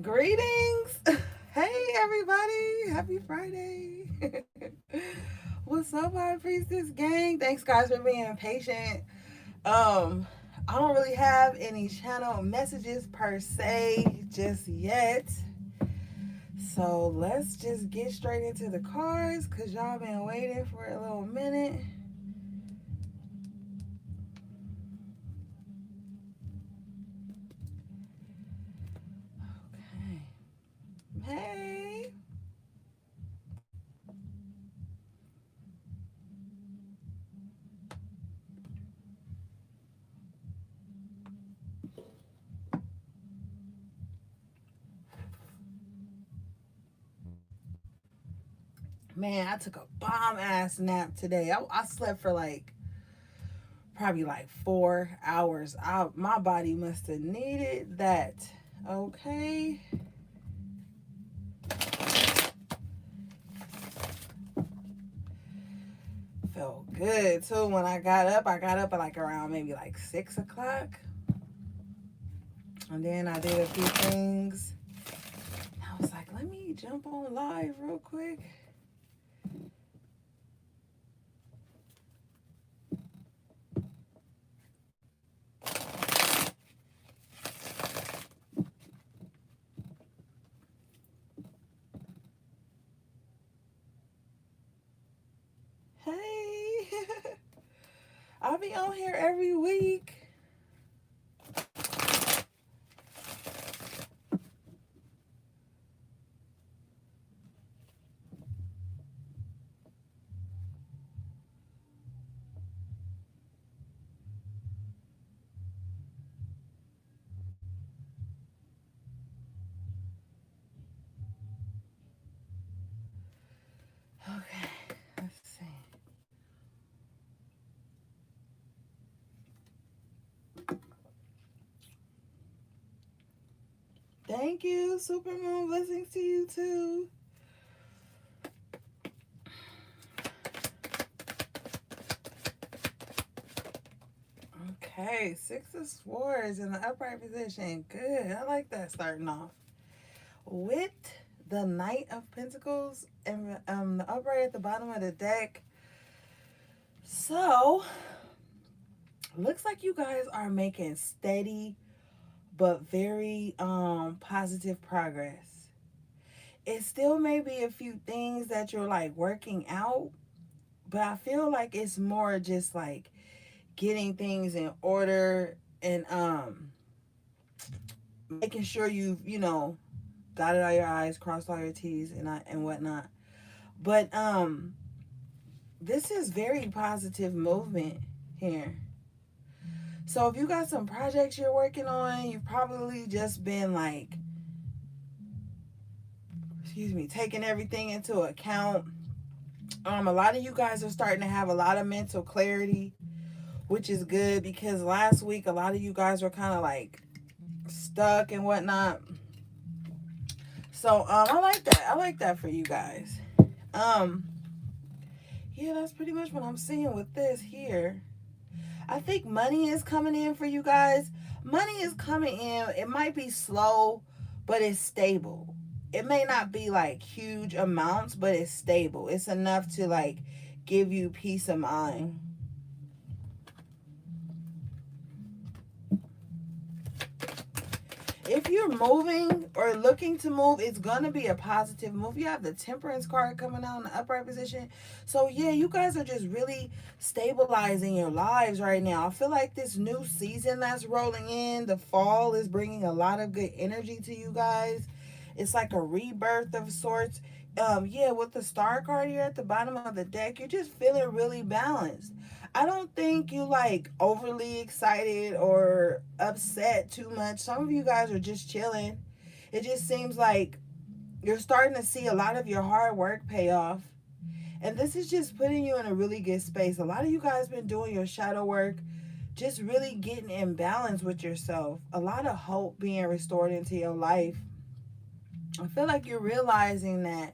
Greetings. Hey, everybody. Happy Friday. What's up, my Priestess gang? Thanks, guys, for being patient. I don't really have any channel messages per se just yet. So let's just get straight into the cards because y'all been waiting for a little minute. Okay. Hey. Man, I took a bomb ass nap today. I slept for like probably like 4 hours. My body must have needed that. Okay. Felt good too when I got up. I got up at like around maybe like 6 o'clock. And then I did a few things. I was like, let me jump on live real quick. Hey. I'll be on here every week. Okay. Let's see. Thank you, Supermoon. Blessings to you too. Okay, Six of Swords in the upright position. Good. I like that starting off. With the Knight of Pentacles and the upright at the bottom of the deck. So, looks like you guys are making steady but very positive progress. It still may be a few things that you're like working out, but I feel like it's more just like getting things in order and making sure you've dotted all your I's, crossed all your T's and whatnot. But this is very positive movement here. So if you got some projects you're working on, you've probably just been like, taking everything into account. A lot of you guys are starting to have a lot of mental clarity, which is good because last week a lot of you guys were kind of like stuck and whatnot. So I like that. I like that for you guys. Um, yeah, that's pretty much what I'm seeing with this here. I think money is coming in for you guys. Money is coming in. It might be slow, but it's stable. It may not be like huge amounts, but it's stable. It's enough to like give you peace of mind. If you're moving or looking to move, it's going to be a positive move. You have the Temperance card coming out in the upright position. So, yeah, you guys are just really stabilizing your lives right now. I feel like this new season that's rolling in, the fall, is bringing a lot of good energy to you guys. It's like a rebirth of sorts. Yeah, with the Star card here at the bottom of the deck, you're just feeling really balanced. I don't think you like overly excited or upset too much. Some of you guys are just chilling. It just seems like you're starting to see a lot of your hard work pay off. And this is just putting you in a really good space. A lot of you guys been doing your shadow work, just really getting in balance with yourself. A lot of hope being restored into your life. I feel like you're realizing that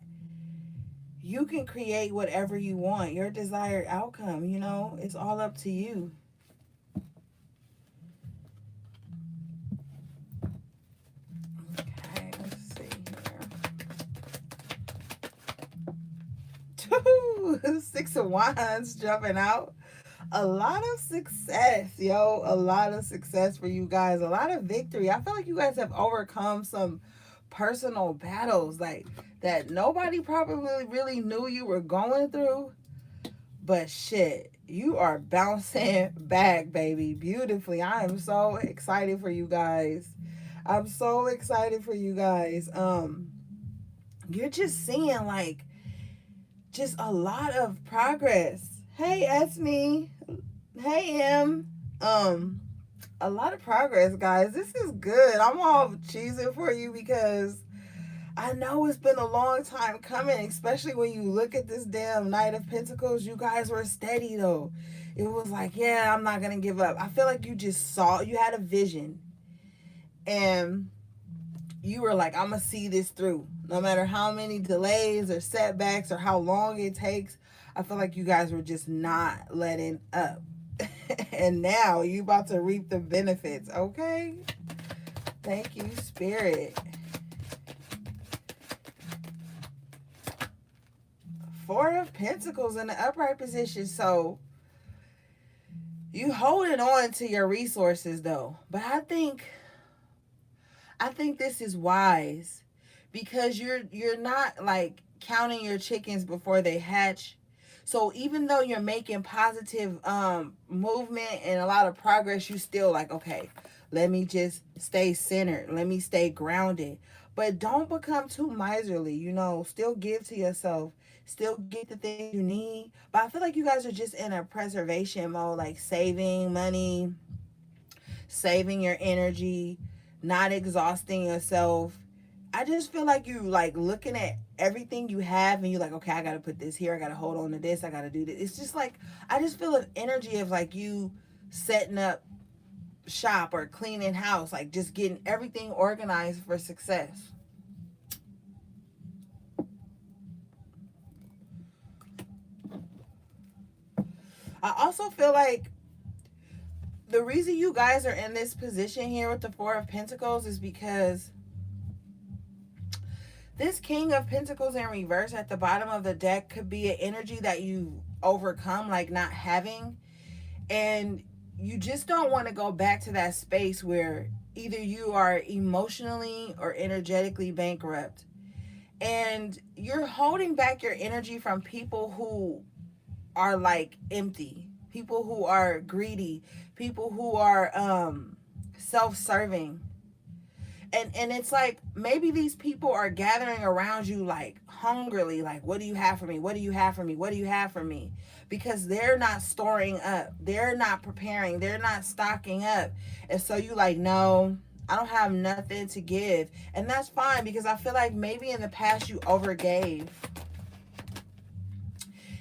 you can create whatever you want, your desired outcome, it's all up to you. Okay, let's Six of Wands jumping out. A lot of success, yo. A lot of success for you guys. A lot of victory. I feel like you guys have overcome some personal battles like that nobody probably really knew you were going through. But shit, you are bouncing back, baby, beautifully. I am so excited for you guys. I'm so excited for you guys. You're just seeing like just a lot of progress. Hey, Esme. Hey, Em. Um, a lot of progress, guys. This is good. I'm all cheesing for you because I know it's been a long time coming, especially when you look at this damn Knight of Pentacles. You guys were steady though. It was like, yeah, I'm not gonna give up. I feel like you just saw, you had a vision, and you were like, I'm gonna see this through, no matter how many delays or setbacks or how long it takes. I feel like you guys were just not letting up, and now you about to reap the benefits. Okay, thank you, Spirit. Four of Pentacles in the upright position. So you holding on to your resources though. But I think this is wise because you're not like counting your chickens before they hatch. So even though you're making positive movement and a lot of progress, you still like, okay, let me just stay centered. Let me stay grounded. But don't become too miserly, still give to yourself. Still get the things you need. But I feel like you guys are just in a preservation mode, like saving money, saving your energy, not exhausting yourself. I just feel like you like looking at everything you have and you're like, okay, I gotta put this here, I gotta hold on to this, I gotta do this. It's just like I just feel an energy of like you setting up shop or cleaning house, like just getting everything organized for success. I also feel like the reason you guys are in this position here with the Four of Pentacles is because this King of Pentacles in reverse at the bottom of the deck could be an energy that you overcome, like not having. And you just don't want to go back to that space where either you are emotionally or energetically bankrupt. And you're holding back your energy from people who are like empty, people who are greedy, people who are self-serving. And it's like maybe these people are gathering around you like hungrily, like, what do you have for me, what do you have for me, what do you have for me? Because they're not storing up, they're not preparing, they're not stocking up. And so you like, no, I don't have nothing to give. And that's fine, because I feel like maybe in the past you overgave.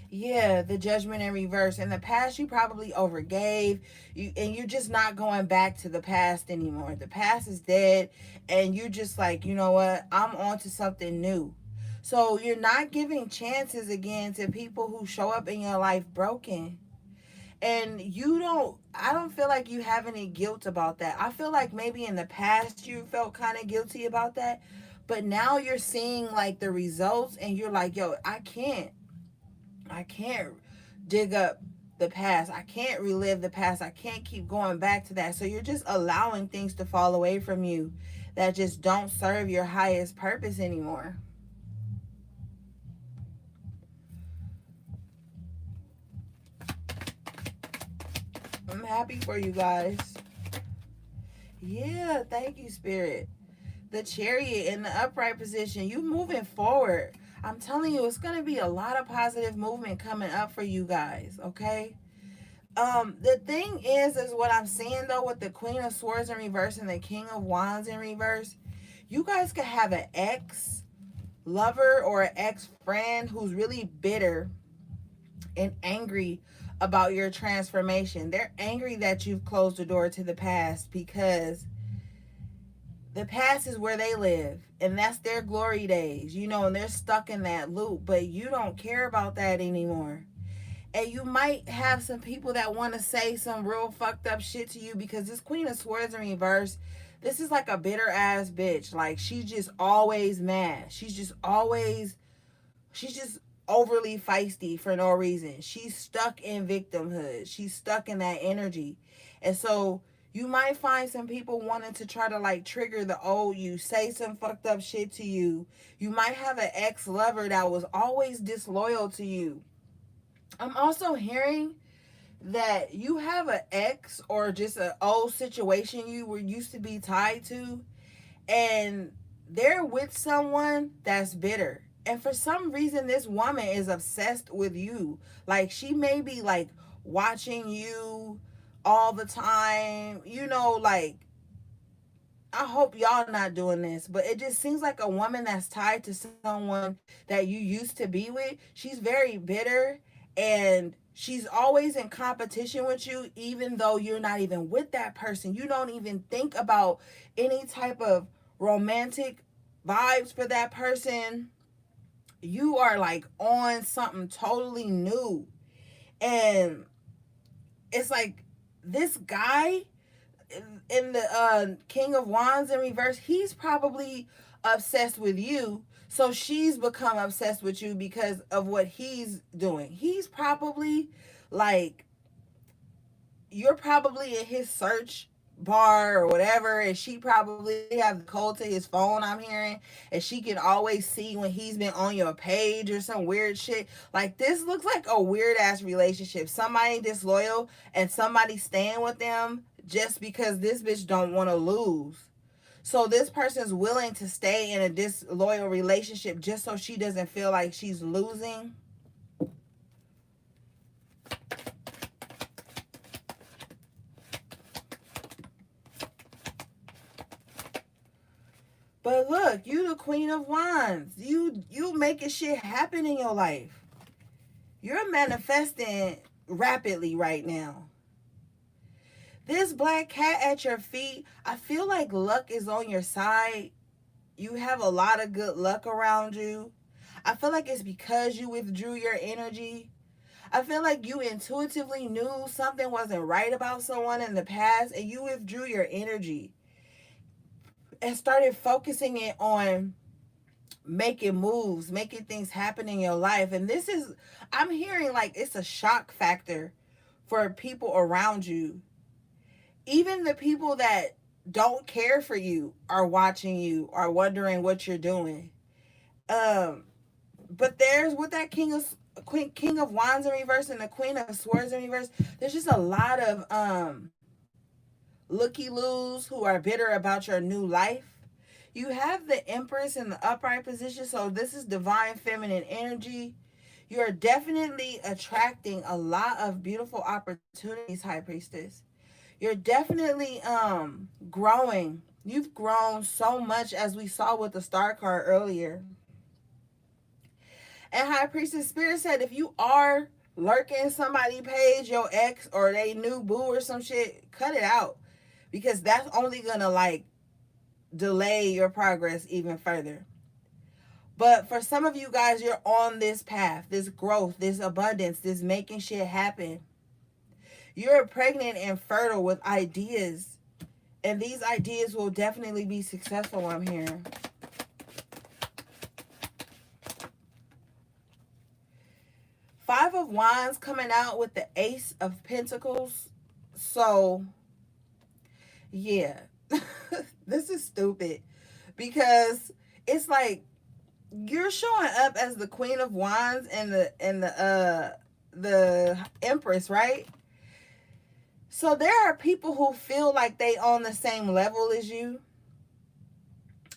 Yeah, the Judgment in reverse. In the past, you probably overgave, and you're just not going back to the past anymore. The past is dead, and you're just like, you know what? I'm on to something new. So you're not giving chances again to people who show up in your life broken. And I don't feel like you have any guilt about that. I feel like maybe in the past you felt kind of guilty about that, but now you're seeing like the results, and you're like, yo, I can't dig up the past. I can't relive the past. I can't keep going back to that. So you're just allowing things to fall away from you that just don't serve your highest purpose anymore. I'm happy for you guys. Yeah, thank you, Spirit. The Chariot in the upright position. You moving forward. I'm telling you, it's going to be a lot of positive movement coming up for you guys, okay? The thing is what I'm seeing though with the Queen of Swords in reverse and the King of Wands in reverse, you guys could have an ex lover or an ex friend who's really bitter and angry about your transformation. They're angry that you've closed the door to the past, because the past is where they live and that's their glory days, and they're stuck in that loop, but you don't care about that anymore. And you might have some people that want to say some real fucked up shit to you, because this Queen of Swords in reverse, this is like a bitter ass bitch. Like, she's just always mad. She's just overly feisty for no reason. She's stuck in victimhood. She's stuck in that energy. And so you might find some people wanting to try to like trigger the old you, say some fucked up shit to you. You might have an ex-lover that was always disloyal to you. I'm also hearing that you have an ex or just an old situation you were used to be tied to, and they're with someone that's bitter. And for some reason, this woman is obsessed with you. Like, she may be like watching you all the time, like, I hope y'all not doing this, but it just seems like a woman that's tied to someone that you used to be with. She's very bitter, and she's always in competition with you, even though you're not even with that person. You don't even think about any type of romantic vibes for that person. You are like on something totally new. And it's like this guy in the King of Wands in reverse, he's probably obsessed with you. So she's become obsessed with you because of what he's doing. He's probably like, you're probably in his search bar or whatever, and she probably have the code to his phone, I'm hearing, and she can always see when he's been on your page or some weird shit. Like, this looks like a weird ass relationship. Somebody disloyal and somebody staying with them just because this bitch don't want to lose. So this person's willing to stay in a disloyal relationship just so she doesn't feel like she's losing. But look, you the Queen of Wands. You making shit happen in your life. You're manifesting rapidly right now. This black cat at your feet, I feel like luck is on your side. You have a lot of good luck around you. I feel like it's because you withdrew your energy. I feel like you intuitively knew something wasn't right about someone in the past, and you withdrew your energy and started focusing it on making moves, making things happen in your life. And this is, I'm hearing like it's a shock factor for people around you. Even the people that don't care for you are watching you, are wondering what you're doing. But there's with that King of Wands in reverse and the Queen of Swords in reverse, there's just a lot of looky-loos who are bitter about your new life. You have the Empress in the upright position, so this is divine feminine energy. You're definitely attracting a lot of beautiful opportunities, High Priestess. You're definitely growing. You've grown so much, as we saw with the star card earlier. And High Priestess Spirit said, if you are lurking somebody page, your ex or they new boo or some shit, cut it out, because that's only gonna like delay your progress even further. But for some of you guys, you're on this path, this growth, this abundance, this making shit happen. You're pregnant and fertile with ideas, and these ideas will definitely be successful, I'm hearing. Five of Wands coming out with the Ace of Pentacles. So, yeah. This is stupid, because it's like you're showing up as the Queen of Wands and the Empress, right? So there are people who feel like they on the same level as you,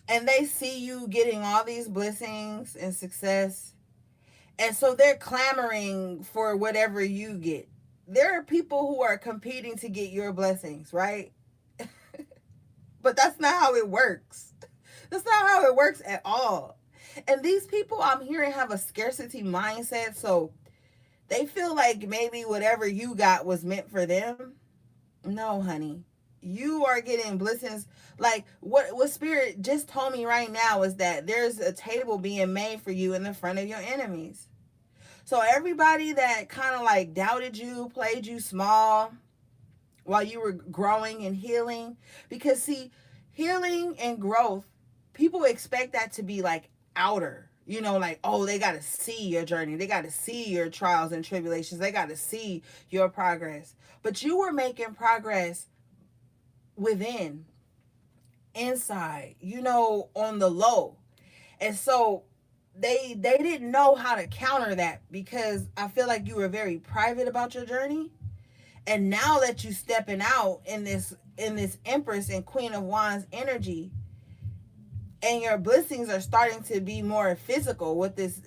and they see you getting all these blessings and success, and so they're clamoring for whatever you get. There are people who are competing to get your blessings, right? But that's not how it works. That's not how it works at all. And these people I'm hearing have a scarcity mindset, so they feel like maybe whatever you got was meant for them. No, honey. You are getting blessings. Like what Spirit just told me right now is that there's a table being made for you in the front of your enemies. So everybody that kind of like doubted you, played you small while you were growing and healing, because see, healing and growth, people expect that to be like outer. Like, oh, they got to see your journey, they got to see your trials and tribulations, they got to see your progress. But you were making progress within, inside, on the low. And so they didn't know how to counter that, because I feel like you were very private about your journey. And now that you stepping out in this Empress and Queen of Wands energy, and your blessings are starting to be more physical with this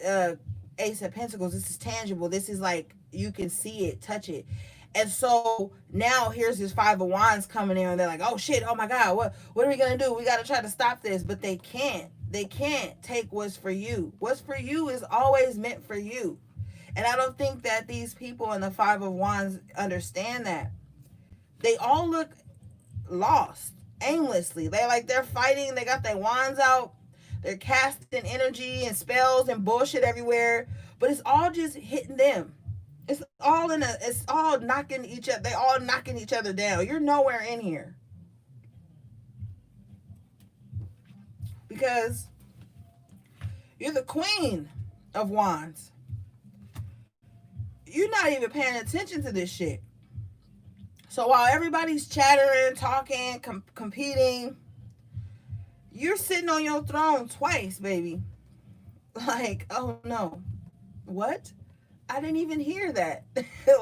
Ace of Pentacles. This is tangible. This is like you can see it, touch it. And so now here's this Five of Wands coming in, and they're like, oh shit, oh my God, what are we gonna do? We gotta try to stop this. But they can't. They can't take what's for you. What's for you is always meant for you. And I don't think that these people in the Five of Wands understand that. They all look lost aimlessly. They're fighting, they got their wands out, they're casting energy and spells and bullshit everywhere, but it's all just hitting them. It's all knocking each other, they all knocking each other down. You're nowhere in here, because you're the Queen of Wands. You're not even paying attention to this shit. So while everybody's chattering, talking, competing, you're sitting on your throne twice, baby. Like, oh no. What? I didn't even hear that.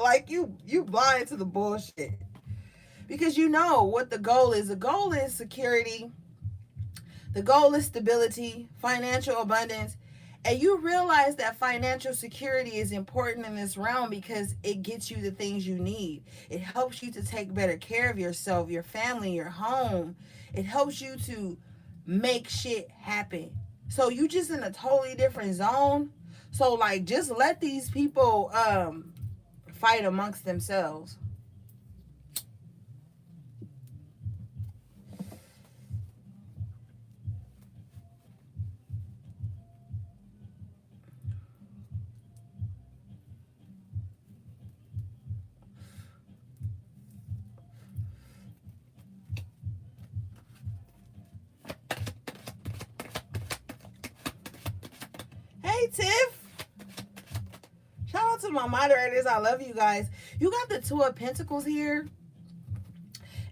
Like, you blind to the bullshit. Because you know what the goal is. The goal is security. The goal is stability, financial abundance. And you realize that financial security is important in this realm because it gets you the things you need. It helps you to take better care of yourself, your family, your home. It helps you to make shit happen. So you just in a totally different zone. So like, just let these people fight amongst themselves. Hey Tiff. Shout out to my moderators. I love you guys. You got the Two of Pentacles here.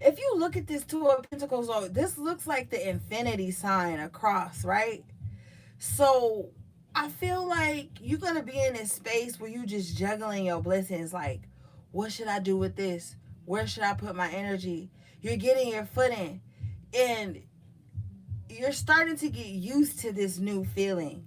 If you look at this Two of Pentacles, this looks like the infinity sign across, right? So I feel like you're going to be in this space where you just juggling your blessings. Like, what should I do with this? Where should I put my energy? You're getting your footing. And you're starting to get used to this new feeling.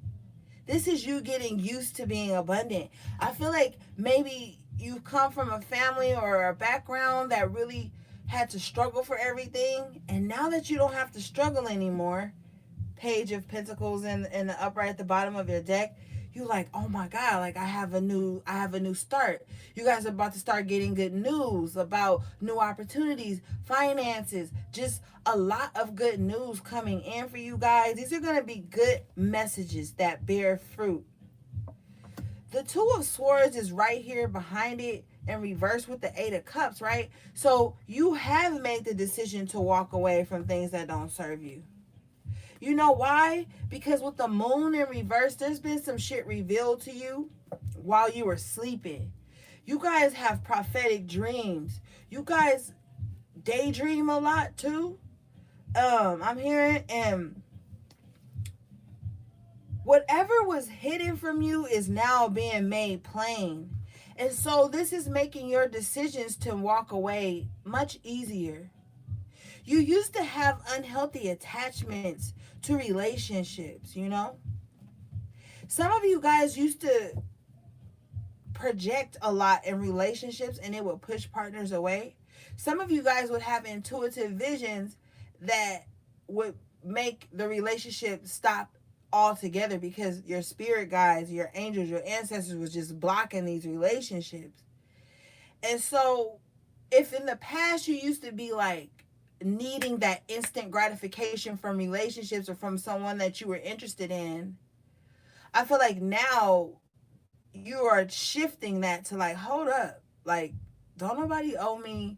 This is you getting used to being abundant. I feel like maybe you come from a family or a background that really had to struggle for everything. And now that you don't have to struggle anymore, Page of Pentacles in the upright at the bottom of your deck, you like, oh my God, like I have a new start. You guys are about to start getting good news about new opportunities, finances, just a lot of good news coming in for you guys. These are going to be good messages that bear fruit. The Two of Swords is right here behind it in reverse with the Eight of Cups, right? So you have made the decision to walk away from things that don't serve you. You know why? Because with the moon in reverse, there's been some shit revealed to you while you were sleeping. You guys have prophetic dreams. You guys daydream a lot too. I'm hearing, and whatever was hidden from you is now being made plain. And so this is making your decisions to walk away much easier. You used to have unhealthy attachments to relationships, you know? Some of you guys used to project a lot in relationships and it would push partners away. Some of you guys would have intuitive visions that would make the relationship stop altogether because your spirit guides, your angels, your ancestors was just blocking these relationships. And so if in the past you used to be like needing that instant gratification from relationships or from someone that you were interested in, I feel like now you are shifting that to like, hold up, like, don't nobody owe me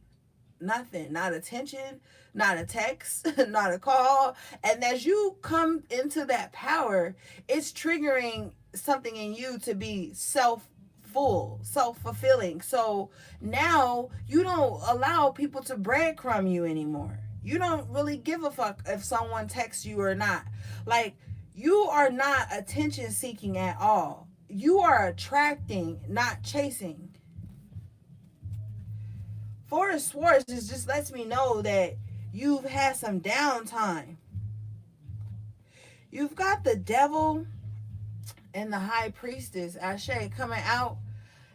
nothing, not attention, not a text, not a call. And as you come into that power, it's triggering something in you to be self fulfilling. So now you don't allow people to breadcrumb you anymore. You don't really give a fuck if someone texts you or not. Like, you are not attention seeking at all. You are attracting, not chasing. Four of Swords just lets me know that you've had some downtime. You've got the Devil and the High Priestess, Ashe, coming out.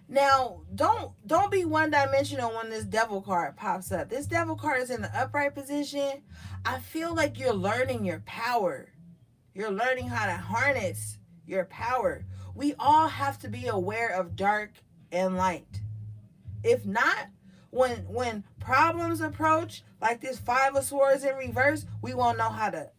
Now, don't be one dimensional when this Devil card pops up. This Devil card is in the upright position. I feel like you're learning your power. You're learning how to harness your power. We all have to be aware of dark and light. If not, when problems approach, like this Five of Swords in reverse, we won't know how to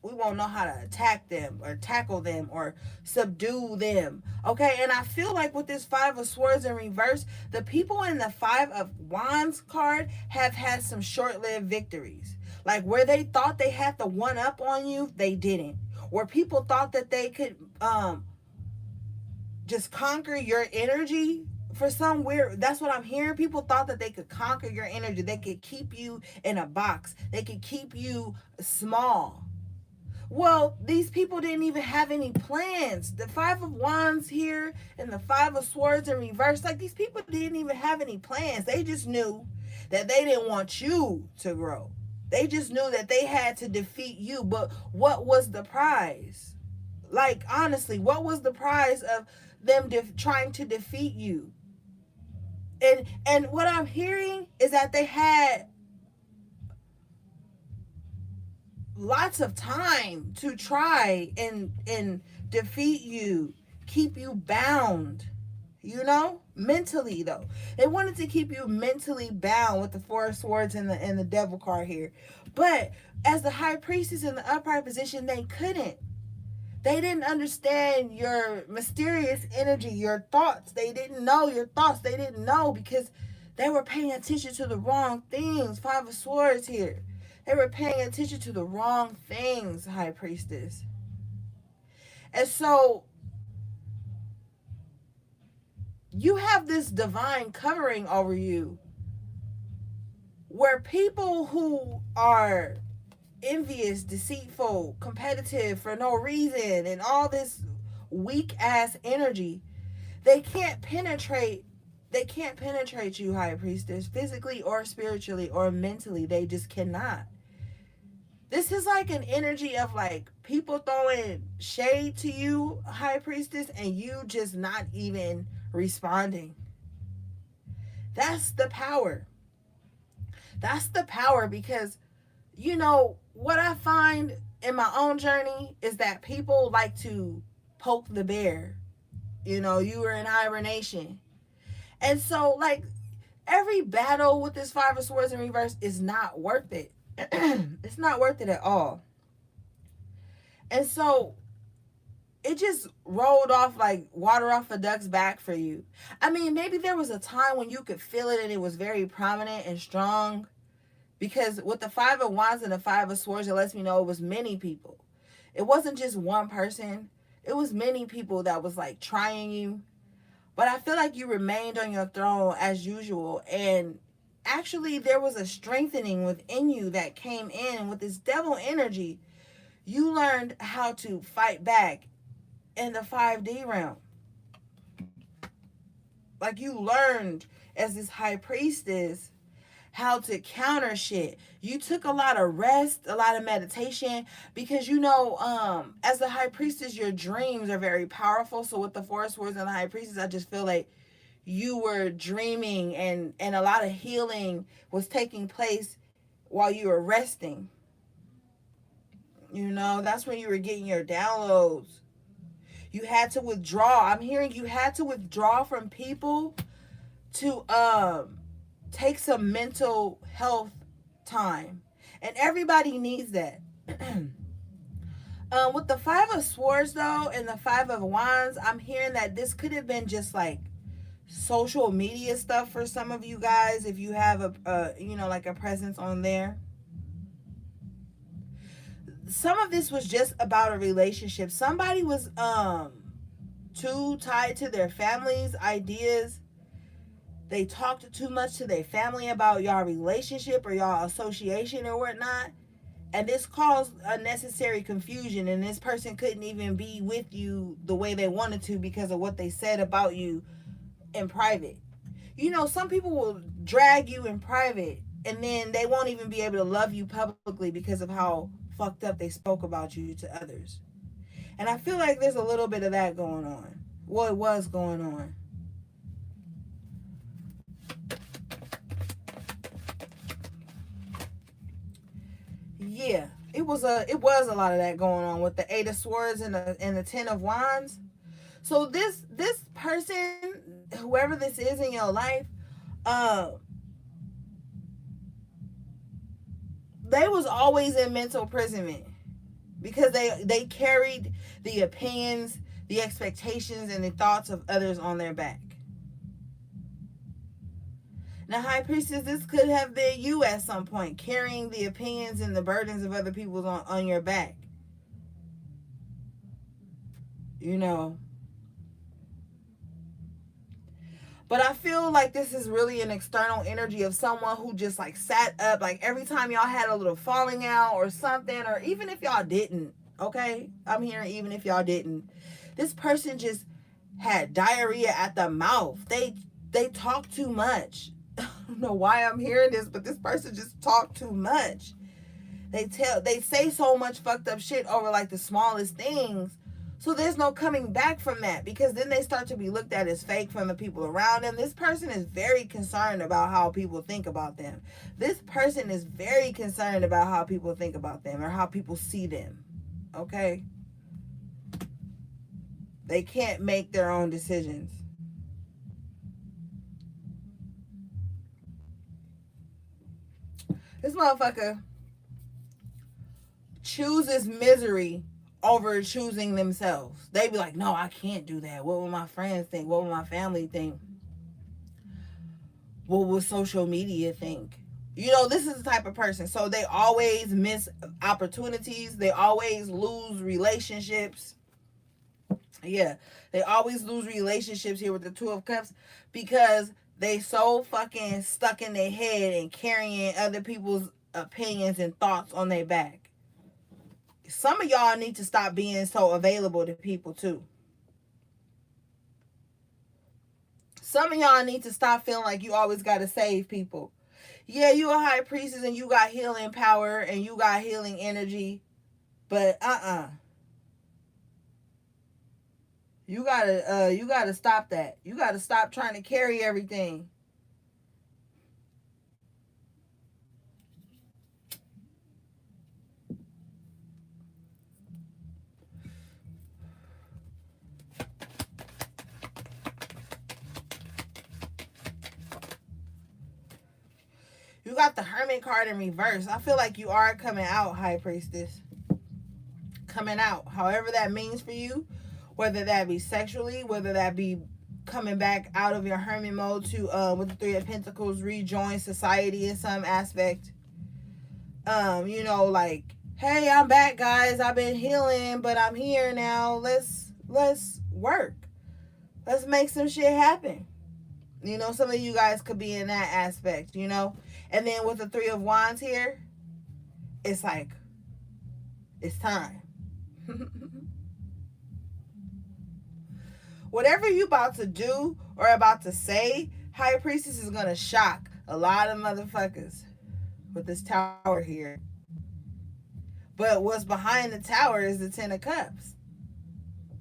attack them or tackle them or subdue them. Okay, and I feel like with this Five of Swords in reverse, the people in the Five of Wands card have had some short-lived victories. Like where they thought they had the one up on you, they didn't. Where people thought that they could just conquer your energy for some weird, that's what I'm hearing. People thought that they could conquer your energy. They could keep you in a box. They could keep you small. Well, these people didn't even have any plans. The Five of Wands here and the Five of Swords in reverse, like these people didn't even have any plans. They just knew that they didn't want you to grow. They just knew that they had to defeat you. But what was the prize? Like, honestly, what was the prize of them trying to defeat you? And what I'm hearing is that they had lots of time to try and defeat you, keep you bound, mentally though. They wanted to keep you mentally bound with the Four of Swords and the Devil card here. But as the High Priestess in the upright position, they couldn't. They didn't understand your mysterious energy, your thoughts. They didn't know your thoughts. They didn't know because they were paying attention to the wrong things. Five of Swords here. They were paying attention to the wrong things, High Priestess. And so you have this divine covering over you where people who are envious, deceitful, competitive for no reason, and all this weak ass energy, they can't penetrate you, High Priestess, physically or spiritually or mentally. They just cannot. This is like an energy of like people throwing shade to you, High Priestess, and you just not even responding. That's the power. That's the power because what I find in my own journey is that people like to poke the bear. You were in hibernation. And so, like, every battle with this Five of Swords in reverse is not worth it. It's not worth it at all. And so, it just rolled off like water off a duck's back for you. I mean, maybe there was a time when you could feel it and it was very prominent and strong. Because with the Five of Wands and the Five of Swords, it lets me know it was many people. It wasn't just one person. It was many people that was like trying you. But I feel like you remained on your throne as usual. And actually there was a strengthening within you that came in with this devil energy. You learned how to fight back in the 5D realm. Like you learned as this High Priestess how to counter shit. You took a lot of rest, a lot of meditation, because as the High Priestess, your dreams are very powerful. So with the Four of Swords and the High Priestess, I just feel like you were dreaming and a lot of healing was taking place while you were resting. That's when you were getting your downloads. You had to withdraw. I'm hearing you had to withdraw from people to take some mental health time. And everybody needs that. With the Five of Swords, though, and the Five of Wands, I'm hearing that this could have been just like social media stuff for some of you guys, if you have like a presence on there. Some of this was just about a relationship. Somebody was too tied to their family's ideas. They talked too much to their family about y'all relationship or y'all association or whatnot. And this caused unnecessary confusion. And this person couldn't even be with you the way they wanted to because of what they said about you in private. You know, some people will drag you in private and then they won't even be able to love you publicly because of how fucked up they spoke about you to others. And I feel like there's a little bit of that going on. Well, it was going on. Yeah, it was a lot of that going on with the Eight of Swords and the Ten of Wands. So this person, whoever this is in your life, uh, they was always in mental imprisonment because they carried the opinions, the expectations, and the thoughts of others on their back. Now, High Priestess, this could have been you at some point, carrying the opinions and the burdens of other people on your back. You know. But I feel like this is really an external energy of someone who just like sat up, like every time y'all had a little falling out or something, or even if y'all didn't, okay? I'm hearing even if y'all didn't. This person just had diarrhea at the mouth. They talk too much. I don't know why I'm hearing this, but this person just talked too much. They say so much fucked up shit over like the smallest things. So there's no coming back from that because then they start to be looked at as fake from the people around them. This person is very concerned about how people think about them. This person is very concerned about how people think about them or how people see them. Okay? They can't make their own decisions. This motherfucker chooses misery over choosing themselves. They be like, no, I can't do that. What will my friends think? What will my family think? What will social media think? You know, this is the type of person. So they always miss opportunities. They always lose relationships. Yeah, they always lose relationships here with the Two of Cups because they so fucking stuck in their head and carrying other people's opinions and thoughts on their back. Some of y'all need to stop being so available to people too. Some of y'all need to stop feeling like you always got to save people. Yeah, you a high priestess and you got healing power and you got healing energy, but you gotta stop that. You gotta stop trying to carry everything. You got the Hermit card in reverse. I feel like you are coming out, High Priestess. Coming out. However that means for you. Whether that be sexually, whether that be coming back out of your hermit mode to, with the Three of Pentacles, rejoin society in some aspect. Like, hey, I'm back, guys. I've been healing, but I'm here now. Let's work. Let's make some shit happen. Some of you guys could be in that aspect, And then with the Three of Wands here, it's like, it's time. Whatever you about to do or about to say, High Priestess is going to shock a lot of motherfuckers with this tower here. But what's behind the tower is the Ten of Cups.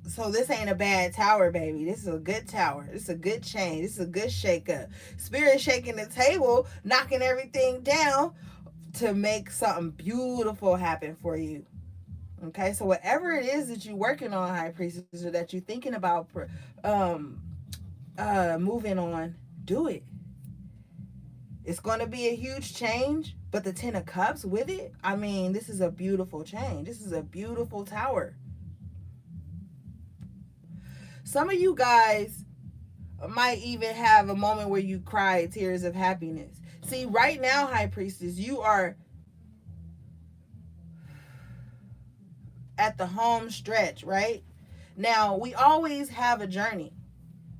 So this ain't a bad tower, baby. This is a good tower. This is a good change. This is a good shake up. Spirit shaking the table, knocking everything down to make something beautiful happen for you. Okay, so whatever it is that you're working on, High Priestess, or that you're thinking about moving on, do it. It's going to be a huge change, but the Ten of Cups with it, I mean, this is a beautiful change. This is a beautiful tower. Some of you guys, might even have a moment where you cry tears of happiness. See, right now, High Priestess, you are at the home stretch, right? Now, we always have a journey.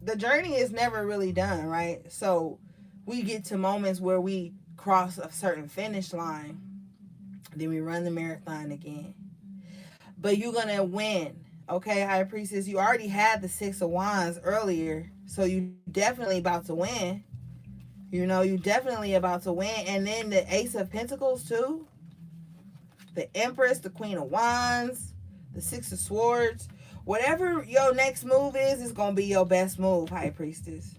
The journey is never really done, right? So we get to moments where we cross a certain finish line, then we run the marathon again. But you're going to win. Okay, High Priestess, you already had the Six of Wands earlier, so you definitely about to win. You know, you definitely about to win. And then the Ace of Pentacles too, the Empress, the Queen of Wands, the Six of Swords. Whatever your next move is going to be your best move, High Priestess.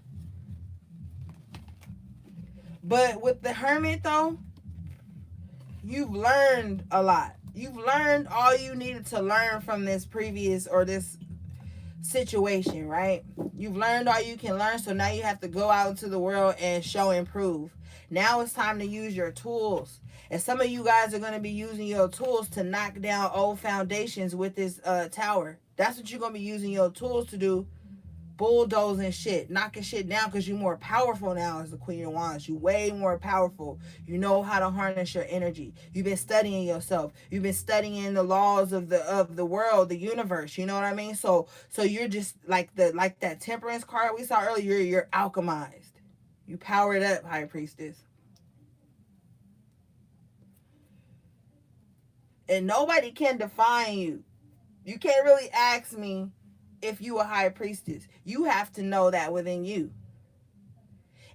But with the Hermit though, you've learned a lot. You've learned all you needed to learn from this previous or this situation, right? You've learned all you can learn, so now you have to go out into the world and show and prove. Now it's time to use your tools. And some of you guys are going to be using your tools to knock down old foundations with this tower. That's what you're going to be using your tools to do. Bulldozing shit, knocking shit down, because you're more powerful now as the Queen of Wands. You way more powerful. You know how to harness your energy. You've been studying yourself. You've been studying the laws of the world, the universe. You know what I mean? So you're just like that Temperance card we saw earlier. You're alchemized. You powered up, High Priestess. And nobody can define you. You can't really ask me if you a High Priestess. You have to know that within you.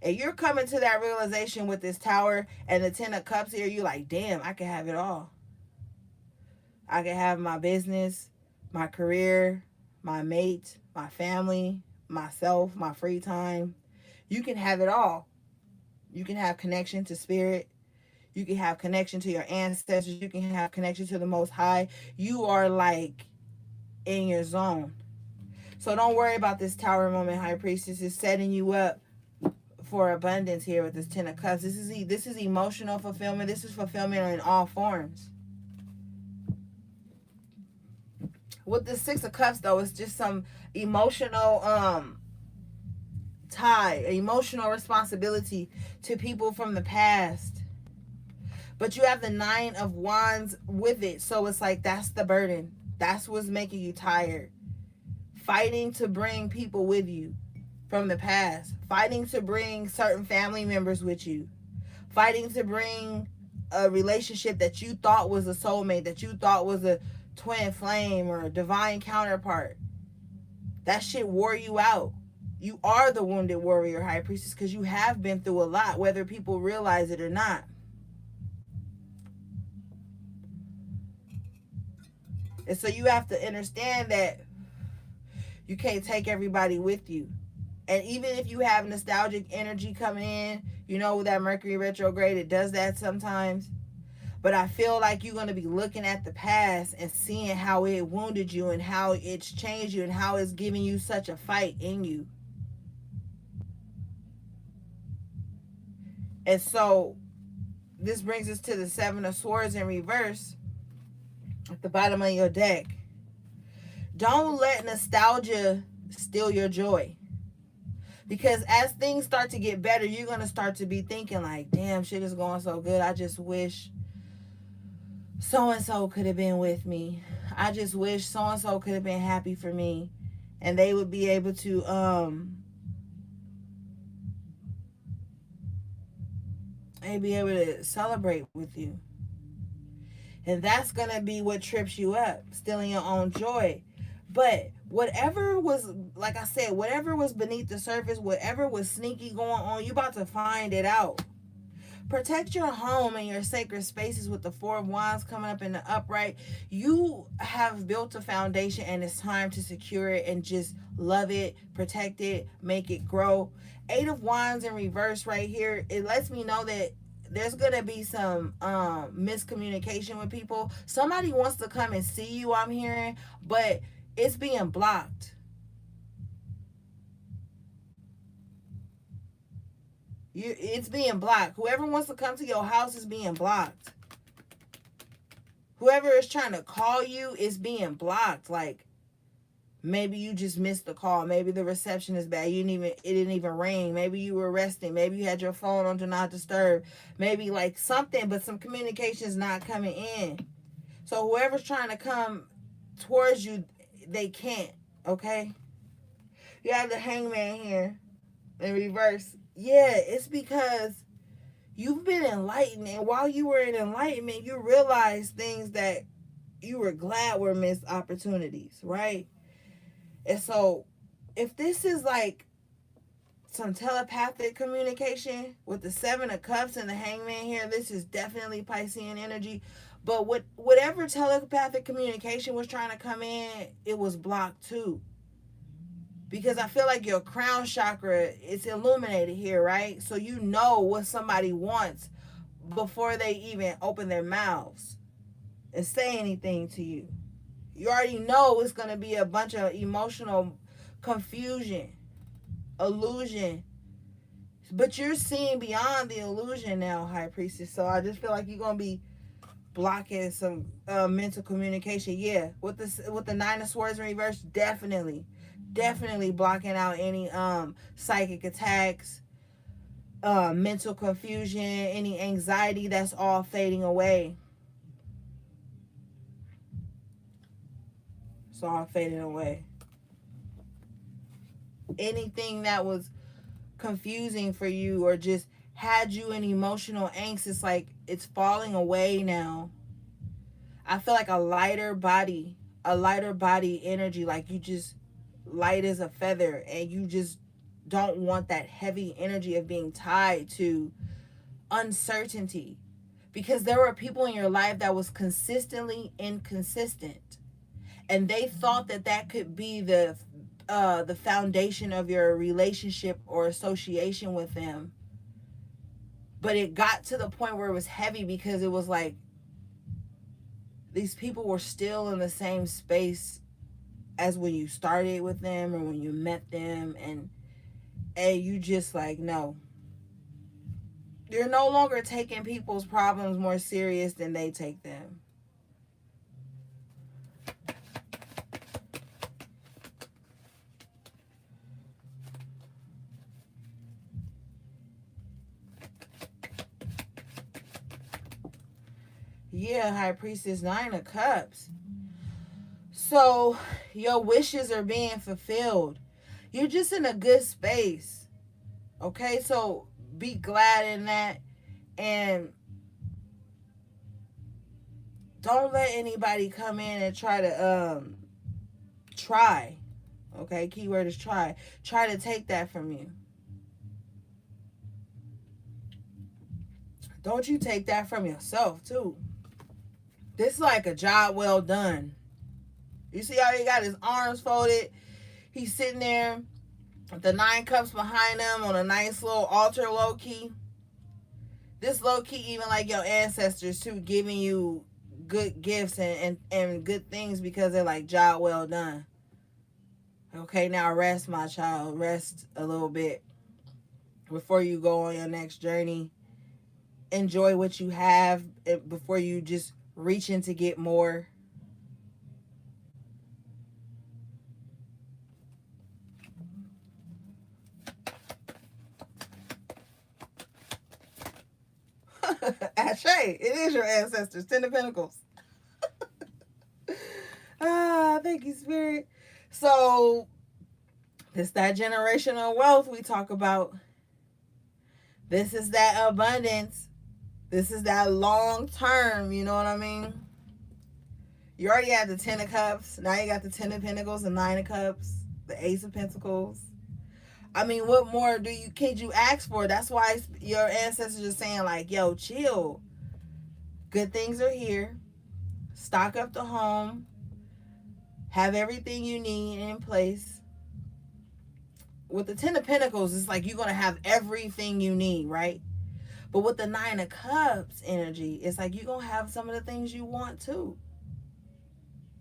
And you're coming to that realization with this tower and the Ten of Cups here. You like, damn, I can have it all. I can have my business, my career, my mate, my family, myself, my free time. You can have it all. You can have connection to spirit. You can have connection to your ancestors. You can have connection to the Most High. You are like in your zone. So don't worry about this tower moment, High Priestess. Is setting you up for abundance here with this Ten of Cups. This is emotional fulfillment. This is fulfillment in all forms. With the Six of Cups, though, it's just some emotional tie, emotional responsibility to people from the past. But you have the Nine of Wands with it. So it's like that's the burden. That's what's making you tired. Fighting to bring people with you from the past. Fighting to bring certain family members with you. Fighting to bring a relationship that you thought was a soulmate, that you thought was a twin flame or a divine counterpart. That shit wore you out. You are the wounded warrior, High Priestess, because you have been through a lot, whether people realize it or not. And so you have to understand that you can't take everybody with you. And even if you have nostalgic energy coming in, you know, with that Mercury retrograde, it does that sometimes. But I feel like you're going to be looking at the past and seeing how it wounded you and how it's changed you and how it's giving you such a fight in you. And so this brings us to the Seven of Swords in reverse at the bottom of your deck. Don't let nostalgia steal your joy. Because as things start to get better, you're going to start to be thinking like, damn, shit is going so good. I just wish so-and-so could have been with me. I just wish so-and-so could have been happy for me. And they would be able to, they'd be able to celebrate with you. And that's going to be what trips you up, stealing your own joy. But whatever was, like I said, whatever was beneath the surface, whatever was sneaky going on, you about to find it out. Protect your home and your sacred spaces with the Four of Wands coming up in the upright. You have built a foundation and it's time to secure it and just love it, protect it, make it grow. Eight of Wands in reverse right here. It lets me know that there's going to be some miscommunication with people. Somebody wants to come and see you, I'm hearing, but it's being blocked. It's being blocked. Whoever wants to come to your house is being blocked. Whoever is trying to call you is being blocked. Like, Maybe you just missed the call. Maybe the reception is bad. It didn't even ring. Maybe you were resting. Maybe you had your phone on do not disturb. Maybe like something, but some communication is not coming in. So whoever's trying to come towards you, they can't. Okay? You have the hangman here in reverse. Yeah, it's because you've been enlightened, and while you were in enlightenment, you realized things that you were glad were missed opportunities, right? And so if this is like some telepathic communication with the Seven of Cups and the Hangman here, this is definitely Piscean energy. But whatever telepathic communication was trying to come in, it was blocked too. Because I feel like your crown chakra, it's illuminated here, right? So you know what somebody wants before they even open their mouths and say anything to you. You already know it's going to be a bunch of emotional confusion, illusion. But you're seeing beyond the illusion now, High Priestess. So I just feel like you're going to be blocking some mental communication. Yeah, with the Nine of Swords in reverse, definitely blocking out any psychic attacks, mental confusion, any anxiety. That's all fading away. It's all fading away. Anything that was confusing for you or just had you in emotional angst, it's like it's falling away now. I feel like a lighter body energy, like you just light as a feather, and you just don't want that heavy energy of being tied to uncertainty, because there were people in your life that was consistently inconsistent, and they thought that could be the foundation of your relationship or association with them. But it got to the point where it was heavy, because it was like these people were still in the same space as when you started with them or when you met them, and you just like, no. You're no longer taking people's problems more serious than they take them. Yeah, High Priestess, Nine of Cups. So your wishes are being fulfilled. You're just in a good space. Okay, so be glad in that, and don't let anybody come in and try to try. Okay, keyword is try. Try to take that from you. Don't you take that from yourself too. This is like a job well done. You see how he got his arms folded? He's sitting there with the 9 cups behind him on a nice little altar, low key. This low key, even like your ancestors too, giving you good gifts and good things, because they're like, job well done. Okay, now rest, my child. Rest a little bit before you go on your next journey. Enjoy what you have before you just reach in to get more. Ashe, it is your ancestors. 10 of Pentacles. Thank you, Spirit. So, this that generational wealth we talk about. This is that abundance. This is that long term, you know what I mean? You already had the 10 of Cups. Now you got the 10 of Pentacles, the 9 of Cups, the Ace of Pentacles. I mean, what more could you ask for? That's why your ancestors are saying, like, yo, chill. Good things are here. Stock up the home. Have everything you need in place. With the 10 of Pentacles, it's like you're going to have everything you need, right? But with the 9 of Cups energy, it's like you're going to have some of the things you want too.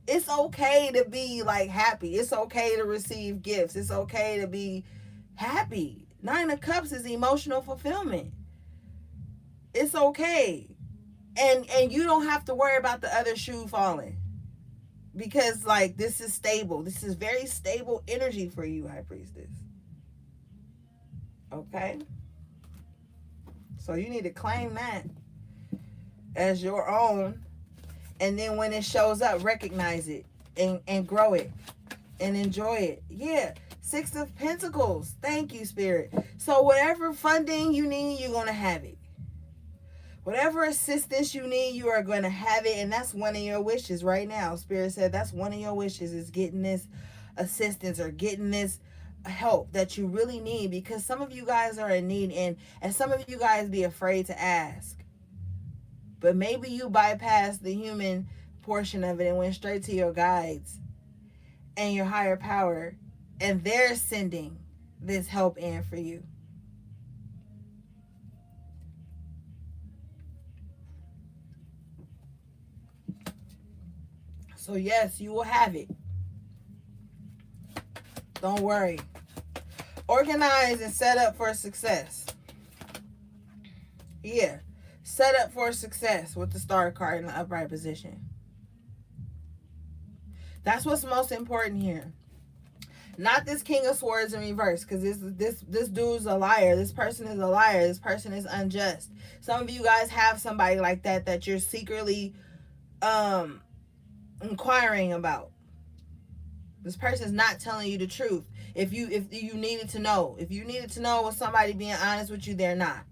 It's okay to be like happy. It's okay to receive gifts. It's okay to be happy. 9 of Cups is emotional fulfillment. It's okay. And you don't have to worry about the other shoe falling. because like this is stable. This is very stable energy for you, High Priestess. Okay? So you need to claim that as your own, and then when it shows up, recognize it and grow it and enjoy it. Yeah. Six of Pentacles. Thank you, Spirit. So whatever funding you need, you're going to have it. Whatever assistance you need, you are going to have it. And that's one of your wishes right now. Spirit said that's one of your wishes, is getting this assistance or getting this help that you really need, because some of you guys are in need, and some of you guys be afraid to ask. But maybe you bypassed the human portion of it and went straight to your guides and your higher power, and they're sending this help in for you. So yes, you will have it. Don't worry. Organize and set up for success. Yeah. Set up for success with the Star card in the upright position. That's what's most important here. Not this King of Swords in reverse, because this dude's a liar. This person is a liar. This person is unjust. Some of you guys have somebody like that you're secretly inquiring about. This person's not telling you the truth. If you needed to know, was somebody being honest with you, they're not.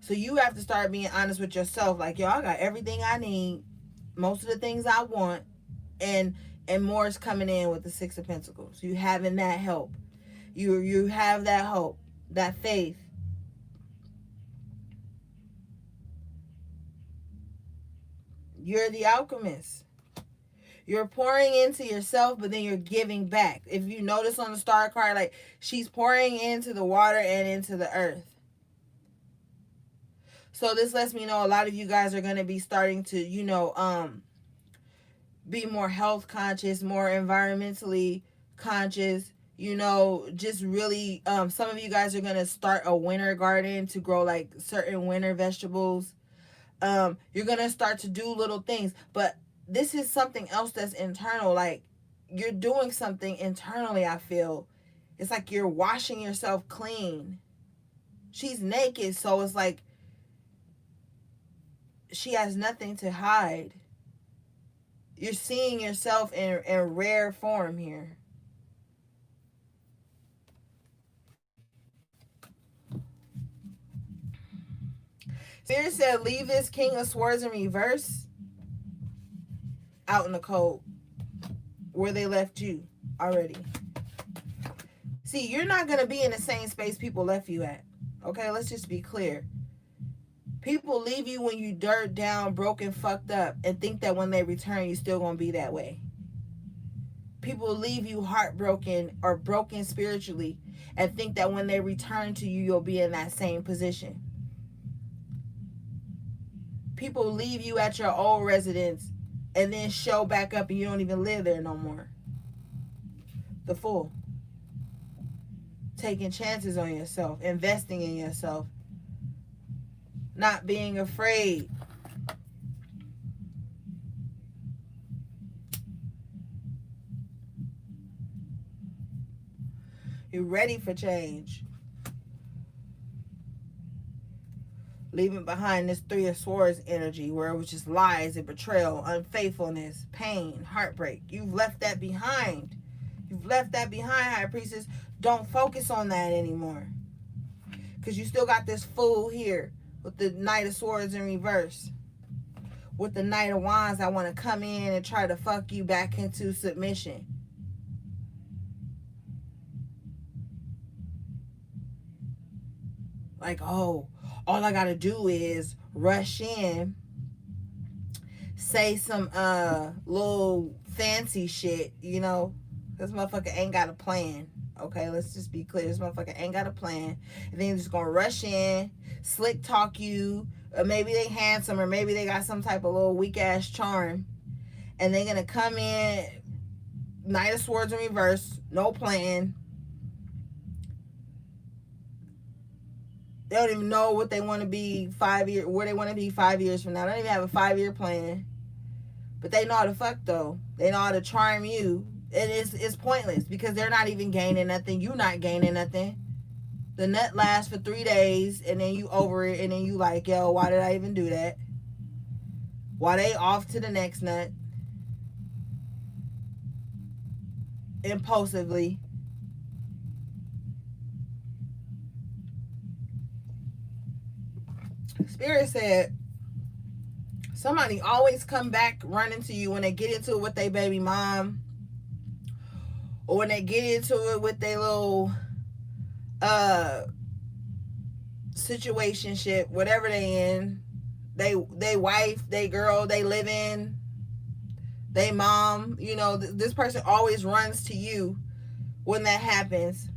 So you have to start being honest with yourself. Like, yo, I got everything I need, most of the things I want, and more is coming in with the Six of Pentacles. You having that help. You have that hope, that faith. You're the alchemist. You're pouring into yourself, but then you're giving back. If you notice on the Star card, like, she's pouring into the water and into the earth. So this lets me know a lot of you guys are going to be starting to, be more health conscious, more environmentally conscious, just really, some of you guys are going to start a winter garden to grow like certain winter vegetables. You're going to start to do little things, but this is something else that's internal. Like, you're doing something internally, I feel. It's like you're washing yourself clean. She's naked, so it's like she has nothing to hide. You're seeing yourself in rare form here. Spirit said, leave this King of Swords in reverse out in the cold where they left you already. See, you're not going to be in the same space people left you at. Okay, let's just be clear. People leave you when you dirt down, broken, fucked up, and think that when they return, you're still going to be that way. People leave you heartbroken or broken spiritually and think that when they return to you, you'll be in that same position. People leave you at your old residence and then show back up and you don't even live there no more. The Fool. Taking chances on yourself, investing in yourself, not being afraid. You're ready for change. Leaving behind this Three of Swords energy where it was just lies and betrayal, unfaithfulness, pain, heartbreak. You've left that behind. You've left that behind, High Priestess. Don't focus on that anymore. Because you still got this Fool here with the Knight of Swords in reverse. With the Knight of Wands that want to come in and try to fuck you back into submission. Like, oh, all I gotta do is rush in, say some little fancy shit, This motherfucker ain't got a plan. Okay, let's just be clear. This motherfucker ain't got a plan. And then just gonna rush in, slick talk you, or maybe they handsome, or maybe they got some type of little weak ass charm. And they're gonna come in, Knight of Swords in reverse, no plan. They don't even know what they want to be 5 years, where they want to be 5 years from now. They don't even have a 5-year plan. But they know how to fuck though. They know how to charm you. And it's pointless because they're not even gaining nothing. You not gaining nothing. The nut lasts for 3 days and then you over it and then you like, yo, why did I even do that? Why they off to the next nut? Impulsively. Spirit said somebody always come back running to you when they get into it with their baby mom, or when they get into it with their little situationship, whatever they in, they wife, they girl, they live in, they mom, you know, this person always runs to you when that happens,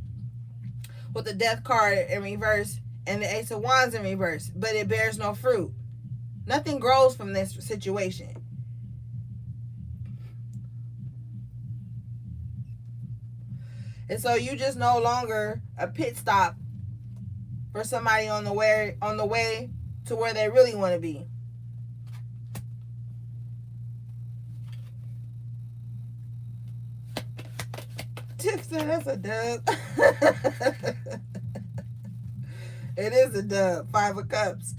with the death card in reverse and the Ace of Wands in reverse, but it bears no fruit. Nothing grows from this situation. And so you just no longer a pit stop for somebody on the way to where they really want to be. Tiff said that's a dub. It is a dub. 5 of Cups.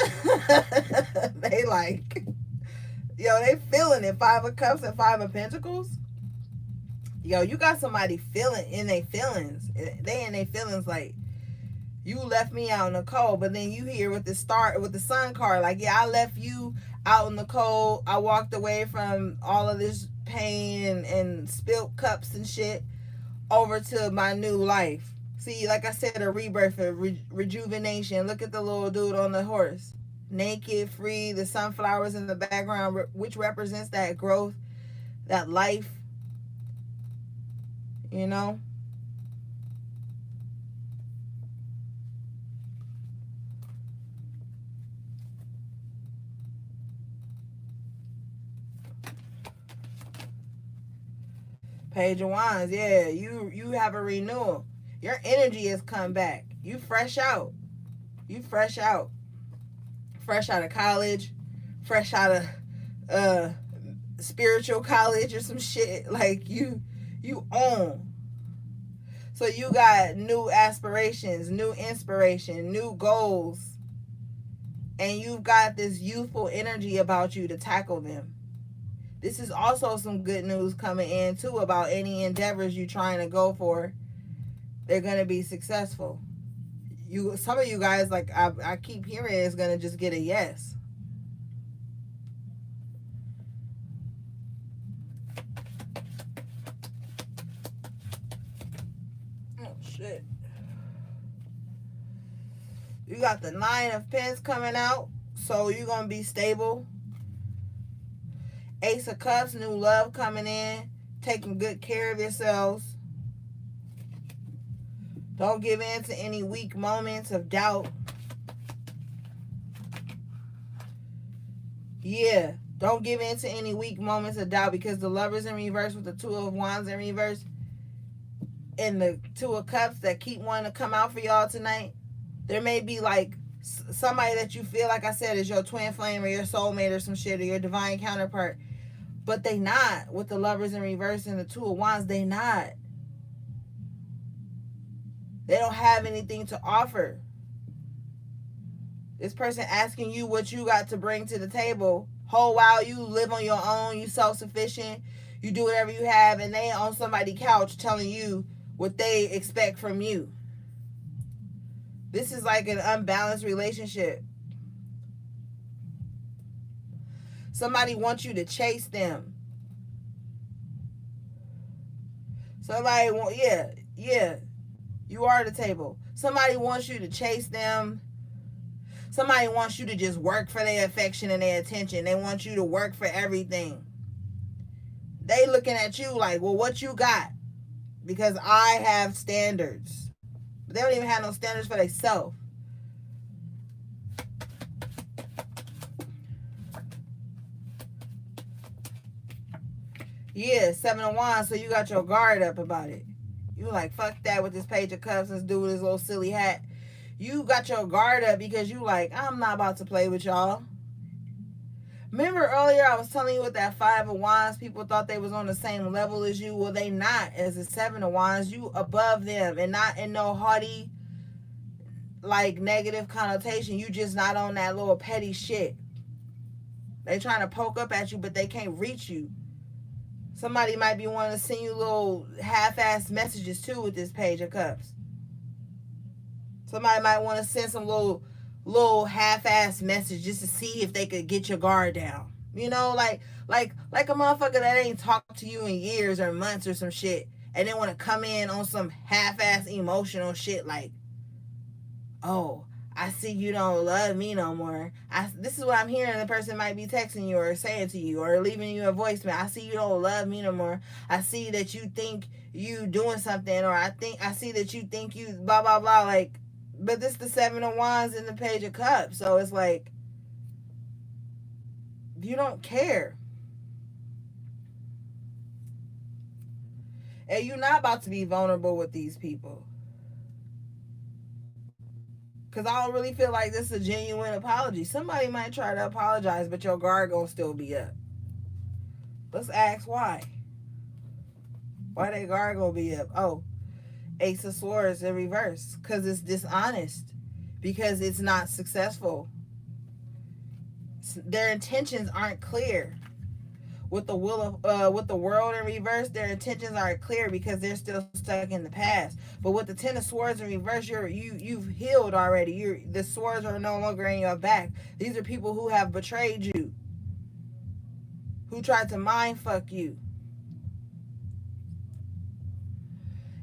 They like, yo, they feeling it. 5 of Cups and 5 of Pentacles. Yo, you got somebody feeling in their feelings. They in their feelings like, you left me out in the cold, but then you here with the sun card, like, yeah, I left you out in the cold. I walked away from all of this pain and spilt cups and shit over to my new life. See, like I said, a rebirth, a rejuvenation. Look at the little dude on the horse. Naked, free, the sunflowers in the background, which represents that growth, that life, you know? Page of Wands, yeah, you have a renewal. Your energy has come back. You fresh out. You fresh out. Fresh out of college. Fresh out of spiritual college or some shit. Like you own. So you got new aspirations, new inspiration, new goals. And you've got this youthful energy about you to tackle them. This is also some good news coming in too about any endeavors you're trying to go for. They're going to be successful. Some of you guys, like I keep hearing, is going to just get a yes. Oh shit. You got the 9 of Pens coming out, so you're going to be stable. Ace of Cups, new love coming in. Taking good care of yourselves. Don't give in to any weak moments of doubt. Yeah, don't give in to any weak moments of doubt, because the Lovers in reverse with the 2 of Wands in reverse and the 2 of Cups that keep wanting to come out for y'all tonight. There may be like somebody that you feel, like I said, is your twin flame or your soulmate or some shit, or your divine counterpart. But they not. With the Lovers in reverse and the 2 of Wands, they not. They don't have anything to offer. This person asking you what you got to bring to the table. Whole while you live on your own, you self-sufficient, you do whatever you have, and they on somebody's couch telling you what they expect from you. This is like an unbalanced relationship. Somebody wants you to chase them. Somebody want, yeah. You are the table. Somebody wants you to chase them. Somebody wants you to just work for their affection and their attention. They want you to work for everything. They looking at you like, well, what you got? Because I have standards. But they don't even have no standards for themselves. Yeah, 7 of Wands, so you got your guard up about it. You like, fuck that with this Page of Cups, let's do this little silly hat. You got your guard up because you like, I'm not about to play with y'all. Remember earlier I was telling you with that Five of Wands, people thought they was on the same level as you. Well, they not. As a Seven of Wands, you above them, and not in no haughty, like, negative connotation. You just not on that little petty shit. They trying to poke up at you, but they can't reach you. Somebody might be wanting to send you little half-assed messages too with this Page of Cups. Somebody might want to send some little half-assed message just to see if they could get your guard down. You know, like a motherfucker that ain't talked to you in years or months or some shit, and then want to come in on some half-assed emotional shit like, oh, I see you don't love me no more. This is what I'm hearing. The person might be texting you or saying to you or leaving you a voicemail. I see you don't love me no more. I see that you think you doing something, or I see that you think you blah blah blah. Like, but this the Seven of Wands and the Page of Cups, so it's like you don't care, and you're not about to be vulnerable with these people. Because I don't really feel like this is a genuine apology. Somebody might try to apologize, but your guard gonna still be up. Let's ask why. Why that guard gonna be up? Oh, Ace of Swords in reverse. Because it's dishonest. Because it's not successful. Their intentions aren't clear. With the with the World in reverse, their intentions aren't clear because they're still stuck in the past. But with the Ten of Swords in reverse, you've healed already. The swords are no longer in your back. These are people who have betrayed you, who tried to mind fuck you.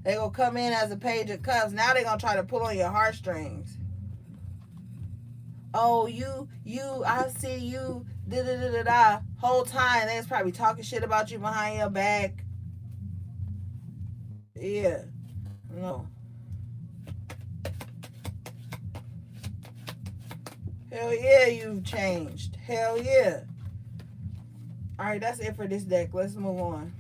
They gonna come in as a Page of Cups. Now they gonna try to pull on your heartstrings. Oh, I see you. Da da da da da. Whole time they was probably talking shit about you behind your back. Yeah. No. Hell yeah, you've changed. Hell yeah. Alright, that's it for this deck. Let's move on.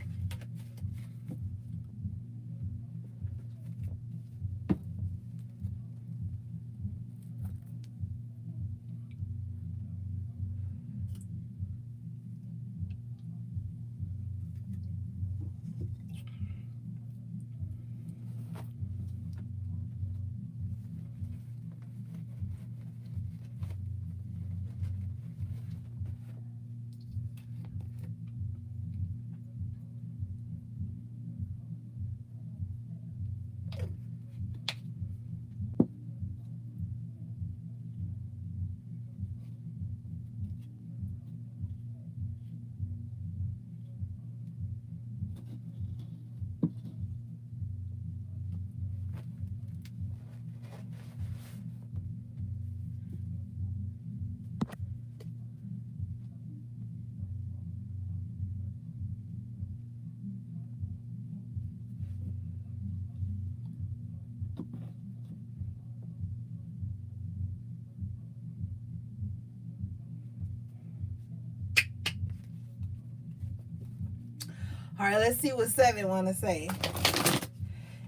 All right, let's see what Seven want to say.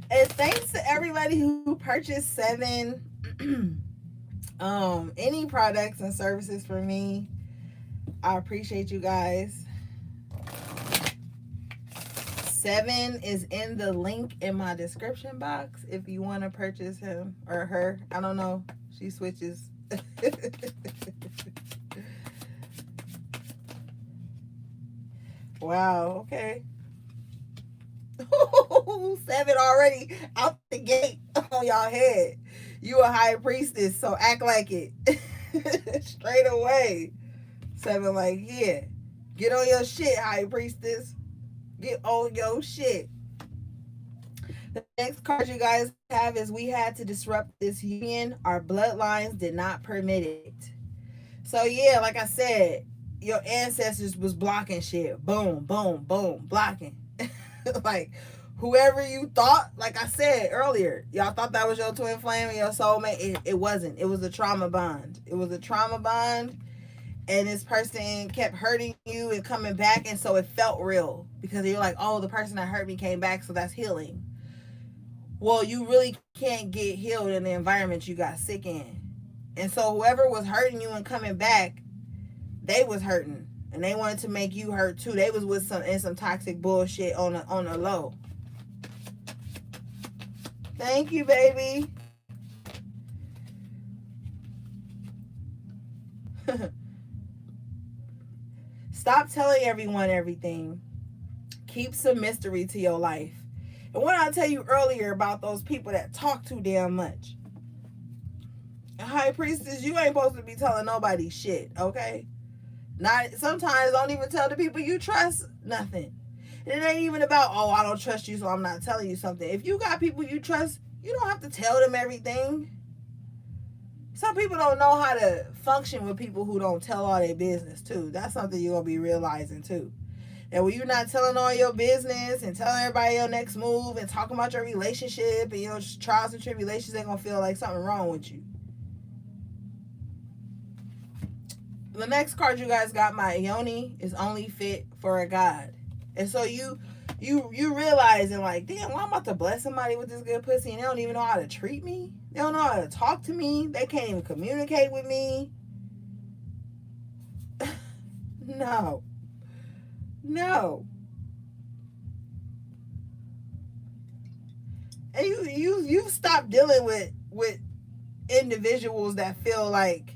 And thanks to everybody who purchased Seven any products and services for me. I appreciate you guys. Seven is in the link in my description box if you want to purchase him or her. I don't know. She switches. Wow, okay. Seven already out the gate on y'all head. You a high priestess, so act like it. Straight away. Seven like, yeah. Get on your shit, high priestess. Get on your shit. The next card you guys have is we had to disrupt this union. Our bloodlines did not permit it. So yeah, like I said, your ancestors was blocking shit. Boom, boom, boom, blocking. Like, whoever you thought, like I said earlier, y'all thought that was your twin flame and your soulmate. It wasn't. It was a trauma bond. It was a trauma bond. And this person kept hurting you and coming back. And so it felt real. Because you're like, oh, the person that hurt me came back. So that's healing. Well, you really can't get healed in the environment you got sick in. And so whoever was hurting you and coming back, they was hurting. and they wanted to make you hurt too. They was with some toxic bullshit on the low. Thank you, baby. Stop telling everyone everything. Keep some mystery to your life. And what I tell you earlier about those people that talk too damn much. High Priestess, you ain't supposed to be telling nobody shit, okay? Not sometimes don't even tell the people you trust nothing. And it ain't even about, oh, I don't trust you, so I'm not telling you something. If you got people you trust, you don't have to tell them everything. Some people don't know how to function with people who don't tell all their business too. That's something you're gonna be realizing too. And when you're not telling all your business and telling everybody your next move and talking about your relationship and your trials and tribulations, they're gonna feel like something wrong with you. The next card you guys got, my yoni is only fit for a god. And so you realizing like, damn, well, I'm about to bless somebody with this good pussy and they don't even know how to treat me. They don't know how to talk to me. They can't even communicate with me. No. And you stop dealing with individuals that feel like,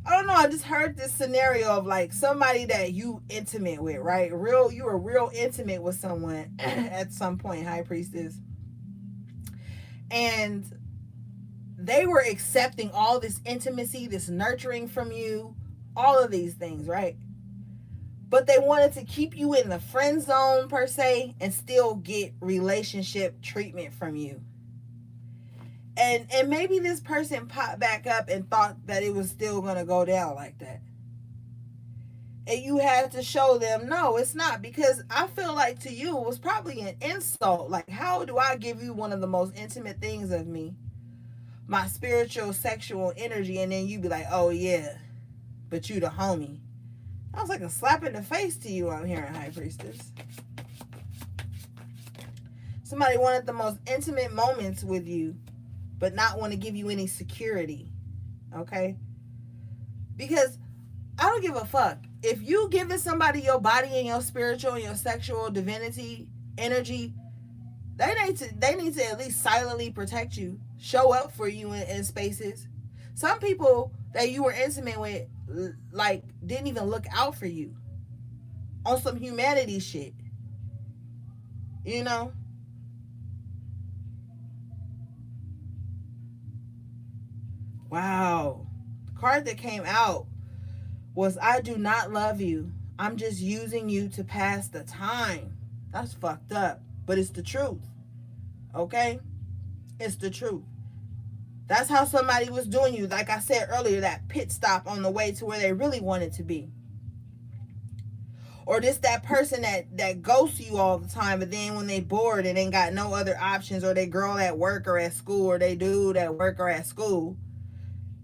I don't know, I just heard this scenario of like somebody that you intimate with, right? You were real intimate with someone at some point, High Priestess. And they were accepting all this intimacy, this nurturing from you, all of these things, right? But they wanted to keep you in the friend zone per se and still get relationship treatment from you. And maybe this person popped back up and thought that it was still going to go down like that. And you had to show them, no, it's not. Because I feel like to you, it was probably an insult. Like, how do I give you one of the most intimate things of me? My spiritual, sexual energy. And then you be like, oh, yeah, but you the homie. That was like a slap in the face to you, I'm hearing, High Priestess. Somebody wanted the most intimate moments with you, but not want to give you any security, okay? Because I don't give a fuck. If you giving somebody your body and your spiritual and your sexual divinity energy, they need to at least silently protect you, show up for you in spaces. Some people that you were intimate with, like, didn't even look out for you on some humanity shit, you know? Wow. The card that came out was, I do not love you. I'm just using you to pass the time. That's fucked up. But it's the truth. Okay? It's the truth. That's how somebody was doing you. Like I said earlier, that pit stop on the way to where they really wanted to be. Or this that person that ghosts you all the time, but then when they bored and ain't got no other options, or they girl at work or at school, or they dude at work or at school,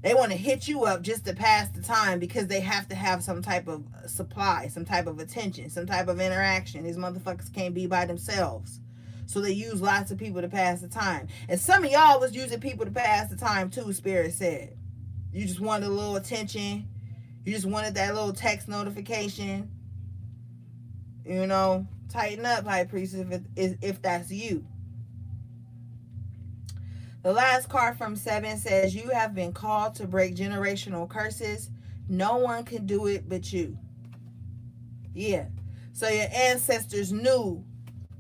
they want to hit you up just to pass the time because they have to have some type of supply, some type of attention, some type of interaction. These motherfuckers can't be by themselves. So they use lots of people to pass the time. And some of y'all was using people to pass the time too, Spirit said. You just wanted a little attention. You just wanted that little text notification. You know, tighten up, High Priestess, if that's you. The last card from 7 says, you have been called to break generational curses. No one can do it but you. Yeah. So your ancestors knew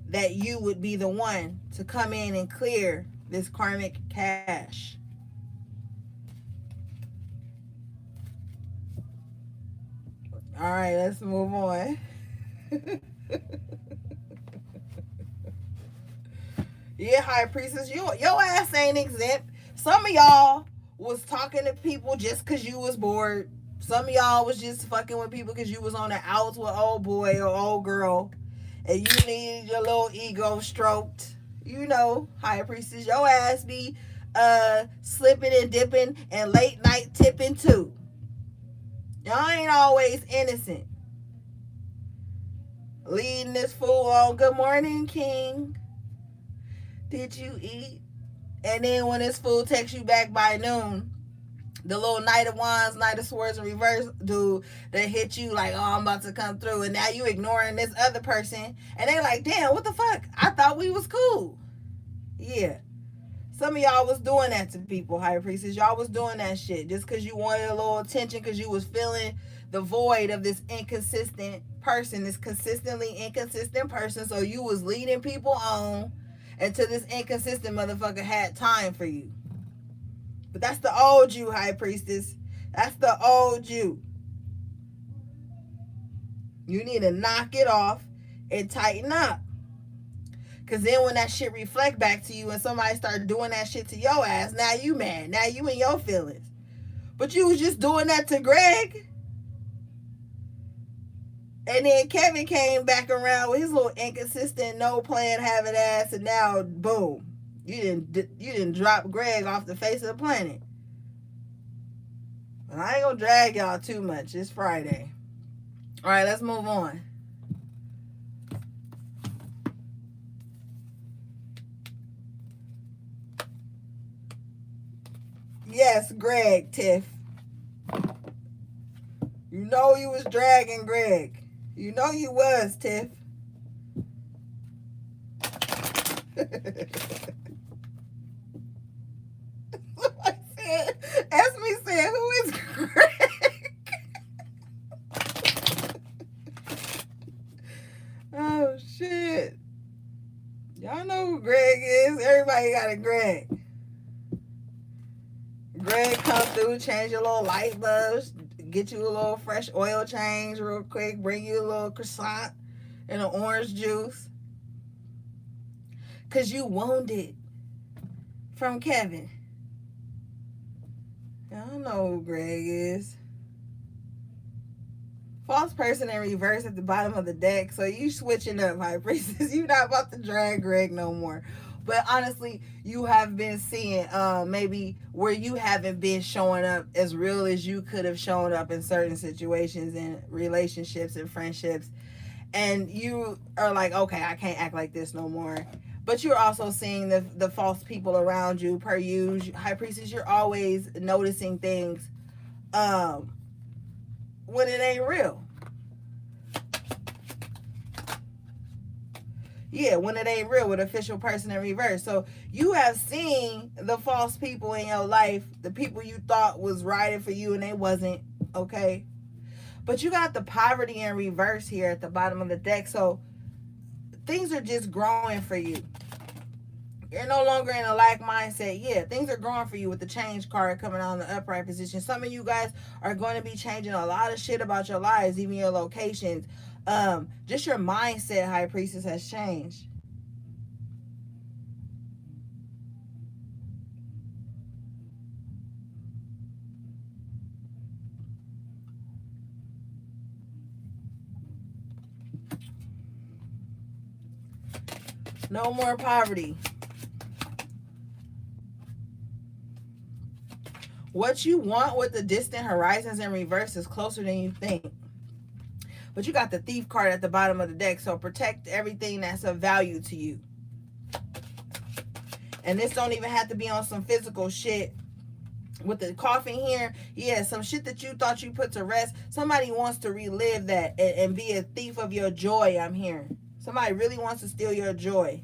that you would be the one to come in and clear this karmic cache. All right, let's move on. Yeah, High Priestess, your ass ain't exempt. Some of y'all was talking to people just because you was bored. Some of y'all was just fucking with people because you was on the outs with old boy or old girl, and you needed your little ego stroked. You know, High Priestess, your ass be slipping and dipping and late night tipping too. Y'all ain't always innocent. Leading this fool on, good morning, King. Did you eat? And then when this fool texts you back by noon, The little Knight of Wands, Knight of Swords in reverse dude that hit you like, oh, I'm about to come through, and now you ignoring this other person, and they like, damn, what the fuck? I thought we was cool. Yeah. Some of y'all was doing that to people, High Priestess. Y'all was doing that shit just because you wanted a little attention, because you was feeling the void of this inconsistent person, this consistently inconsistent person. So you was leading people on until this inconsistent motherfucker had time for you. But that's the old you, High Priestess. That's the old you. You need to knock it off and tighten up. Because then when that shit reflect back to you and somebody start doing that shit to your ass, now you mad. Now you in your feelings. But you was just doing that to Greg. And then Kevin came back around with his little inconsistent, no plan having ass, and now boom, you didn't drop Greg off the face of the planet. But I ain't gonna drag y'all too much. It's Friday. All right, let's move on. Yes, Greg, Tiff. You know you was dragging Greg. You know you was, Tiff. I said, Esme said, who is Greg? Oh, shit. Y'all know who Greg is. Everybody got a Greg. Greg come through, change your little light bulbs, get you a little fresh oil change real quick, bring you a little croissant and an orange juice. Because you wounded from Kevin. I don't know who Greg is. False person in reverse at the bottom of the deck. So you switching up, High Priestess. You not about to drag Greg no more. But honestly, you have been seeing maybe where you haven't been showing up as real as you could have shown up in certain situations and relationships and friendships. And you are like, okay, I can't act like this no more. But you're also seeing the false people around you, per usual. High Priestess, you're always noticing things when it ain't real. Yeah, when it ain't real, with official person in reverse. So you have seen the false people in your life, the people you thought was riding for you and they wasn't, okay? But you got the poverty in reverse here at the bottom of the deck. So things are just growing for you. You're no longer in a lack mindset. Yeah, things are growing for you with the change card coming on the upright position. Some of you guys are going to be changing a lot of shit about your lives, even your locations. Just your mindset, High Priestess, has changed. No more poverty. What you want with the distant horizons in reverse is closer than you think. But you got the thief card at the bottom of the deck, so protect everything that's of value to you. And this don't even have to be on some physical shit. With the coffin here, yeah, some shit that you thought you put to rest. Somebody wants to relive that and be a thief of your joy, I'm hearing. Somebody really wants to steal your joy.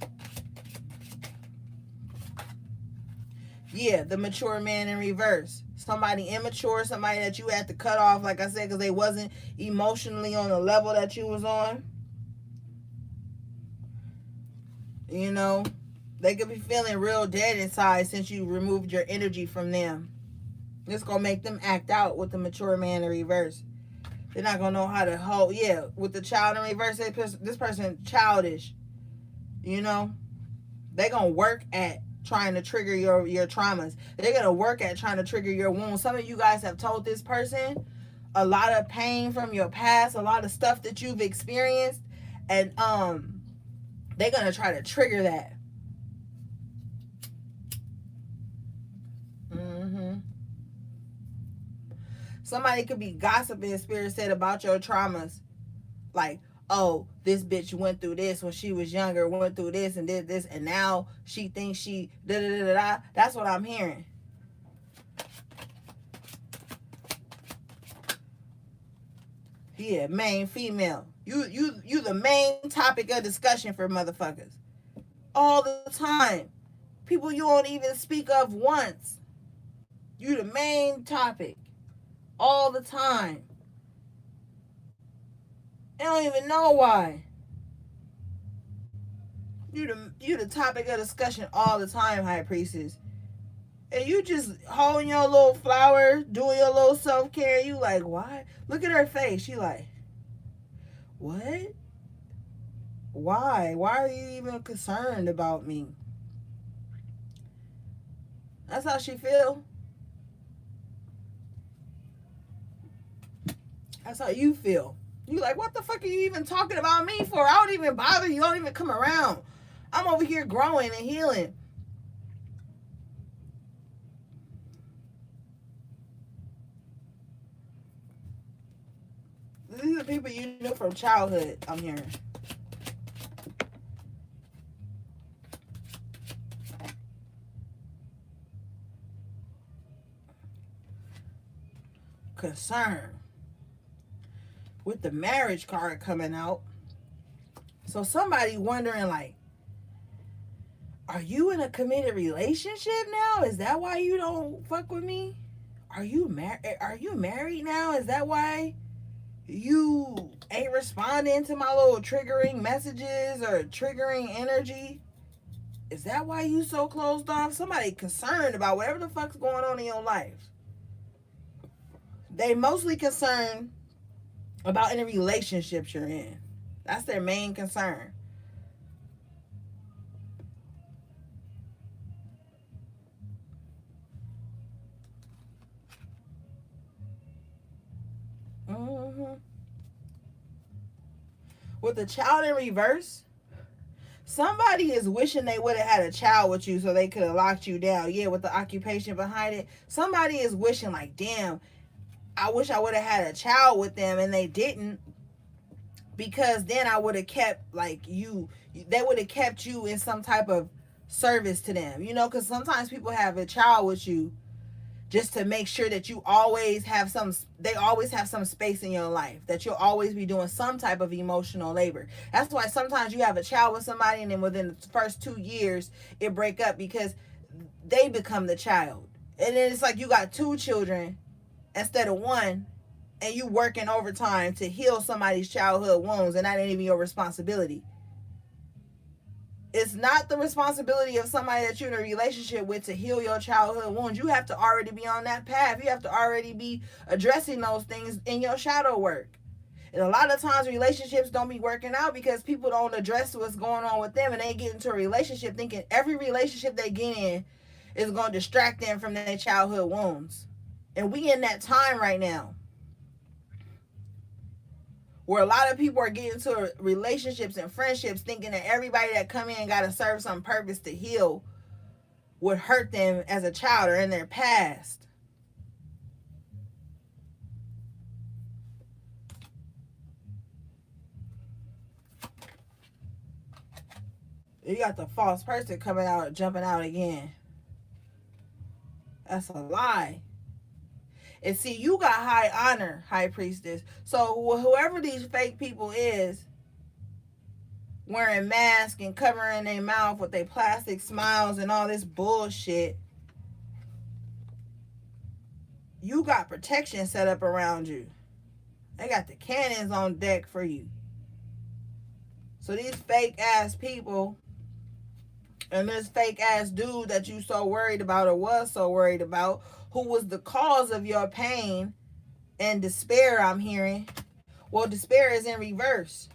Yeah, the mature man in reverse. Somebody immature, somebody that you had to cut off, like I said, because they wasn't emotionally on the level that you was on. You know, they could be feeling real dead inside since you removed your energy from them. It's going to make them act out with the mature man in reverse. They're not going to know how to hold. Yeah, with the child in reverse, this person childish. You know, they're going to work at trying to trigger your traumas. They're going to work at trying to trigger your wounds. Some of you guys have told this person a lot of pain from your past, a lot of stuff that you've experienced, and they're going to try to trigger that. Somebody could be gossiping, Spirit said, about your traumas. Like, oh, this bitch went through this when she was younger, went through this and did this, and now she thinks she da-da-da-da-da. That's what I'm hearing. Yeah, main female. You the main topic of discussion for motherfuckers. All the time. People you don't even speak of once. You the main topic. All the time. They don't even know why. You the topic of discussion all the time, High Priestess. And you just holding your little flower, doing your little self care. You like, why? Look at her face. She like, what? Why? Why are you even concerned about me? That's how she feel. That's how you feel. You like, what the fuck are you even talking about me for? I don't even bother you. Don't even come around. I'm over here growing and healing. These are people you knew from childhood, I'm hearing. Concern. With the marriage card coming out. So somebody wondering like, are you in a committed relationship now? Is that why you don't fuck with me? Are you married now? Is that why you ain't responding to my little triggering messages or triggering energy? Is that why you so closed off? Somebody concerned about whatever the fuck's going on in your life. They mostly concerned about any relationships you're in. That's their main concern. Mm-hmm. With the child in reverse, somebody is wishing they would have had a child with you so they could have locked you down. Yeah, with the occupation behind it. Somebody is wishing like, damn, I wish I would have had a child with them and they didn't, because then I would have kept like you, they would have kept you in some type of service to them, you know, because sometimes people have a child with you just to make sure that you always have some, they always have some space in your life, that you'll always be doing some type of emotional labor. That's why sometimes you have a child with somebody and then within the first 2 years it break up because they become the child. And then it's like you got two children instead of one, and you working overtime to heal somebody's childhood wounds, and that ain't even your responsibility. It's not the responsibility of somebody that you're in a relationship with to heal your childhood wounds. You have to already be on that path. You have to already be addressing those things in your shadow work. And a lot of times relationships don't be working out because people don't address what's going on with them, and they get into a relationship thinking every relationship they get in is going to distract them from their childhood wounds. And we in that time right now where a lot of people are getting into relationships and friendships thinking that everybody that come in got to serve some purpose to heal would hurt them as a child or in their past. You got the false person coming out, jumping out again. That's a lie. And see, you got high honor, High Priestess. So whoever these fake people is, wearing masks and covering their mouth with their plastic smiles and all this bullshit, you got protection set up around you. They got the cannons on deck for you. So these fake ass people and this fake ass dude that you so worried about or was so worried about, who was the cause of your pain and despair, I'm hearing. Well, despair is in reverse.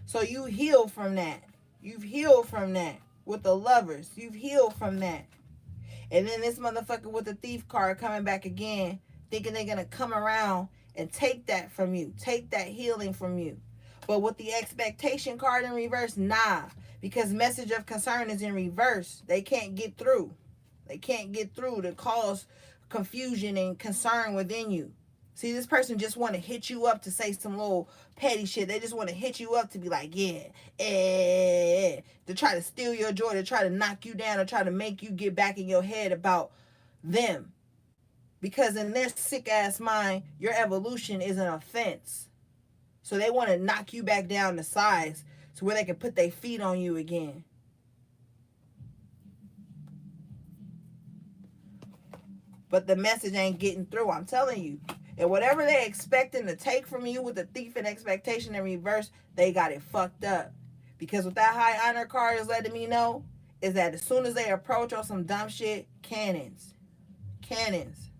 So you heal from that. You've healed from that with the lovers. You've healed from that. And then this motherfucker with the thief card coming back again, thinking they're going to come around and take that from you, take that healing from you. But with the expectation card in reverse, nah. Because message of concern is in reverse. They can't get through. They can't get through to cause confusion and concern within you. See, this person just want to hit you up to say some little petty shit. They just want to hit you up to be like, yeah, to try to steal your joy, to try to knock you down, or try to make you get back in your head about them. Because in their sick ass mind, your evolution is an offense. So they want to knock you back down to size to where they can put their feet on you again. But the message ain't getting through, I'm telling you. And whatever they expecting to take from you with the thief and expectation in reverse, they got it fucked up. Because what that high honor card is letting me know is that as soon as they approach on some dumb shit, cannons. Cannons.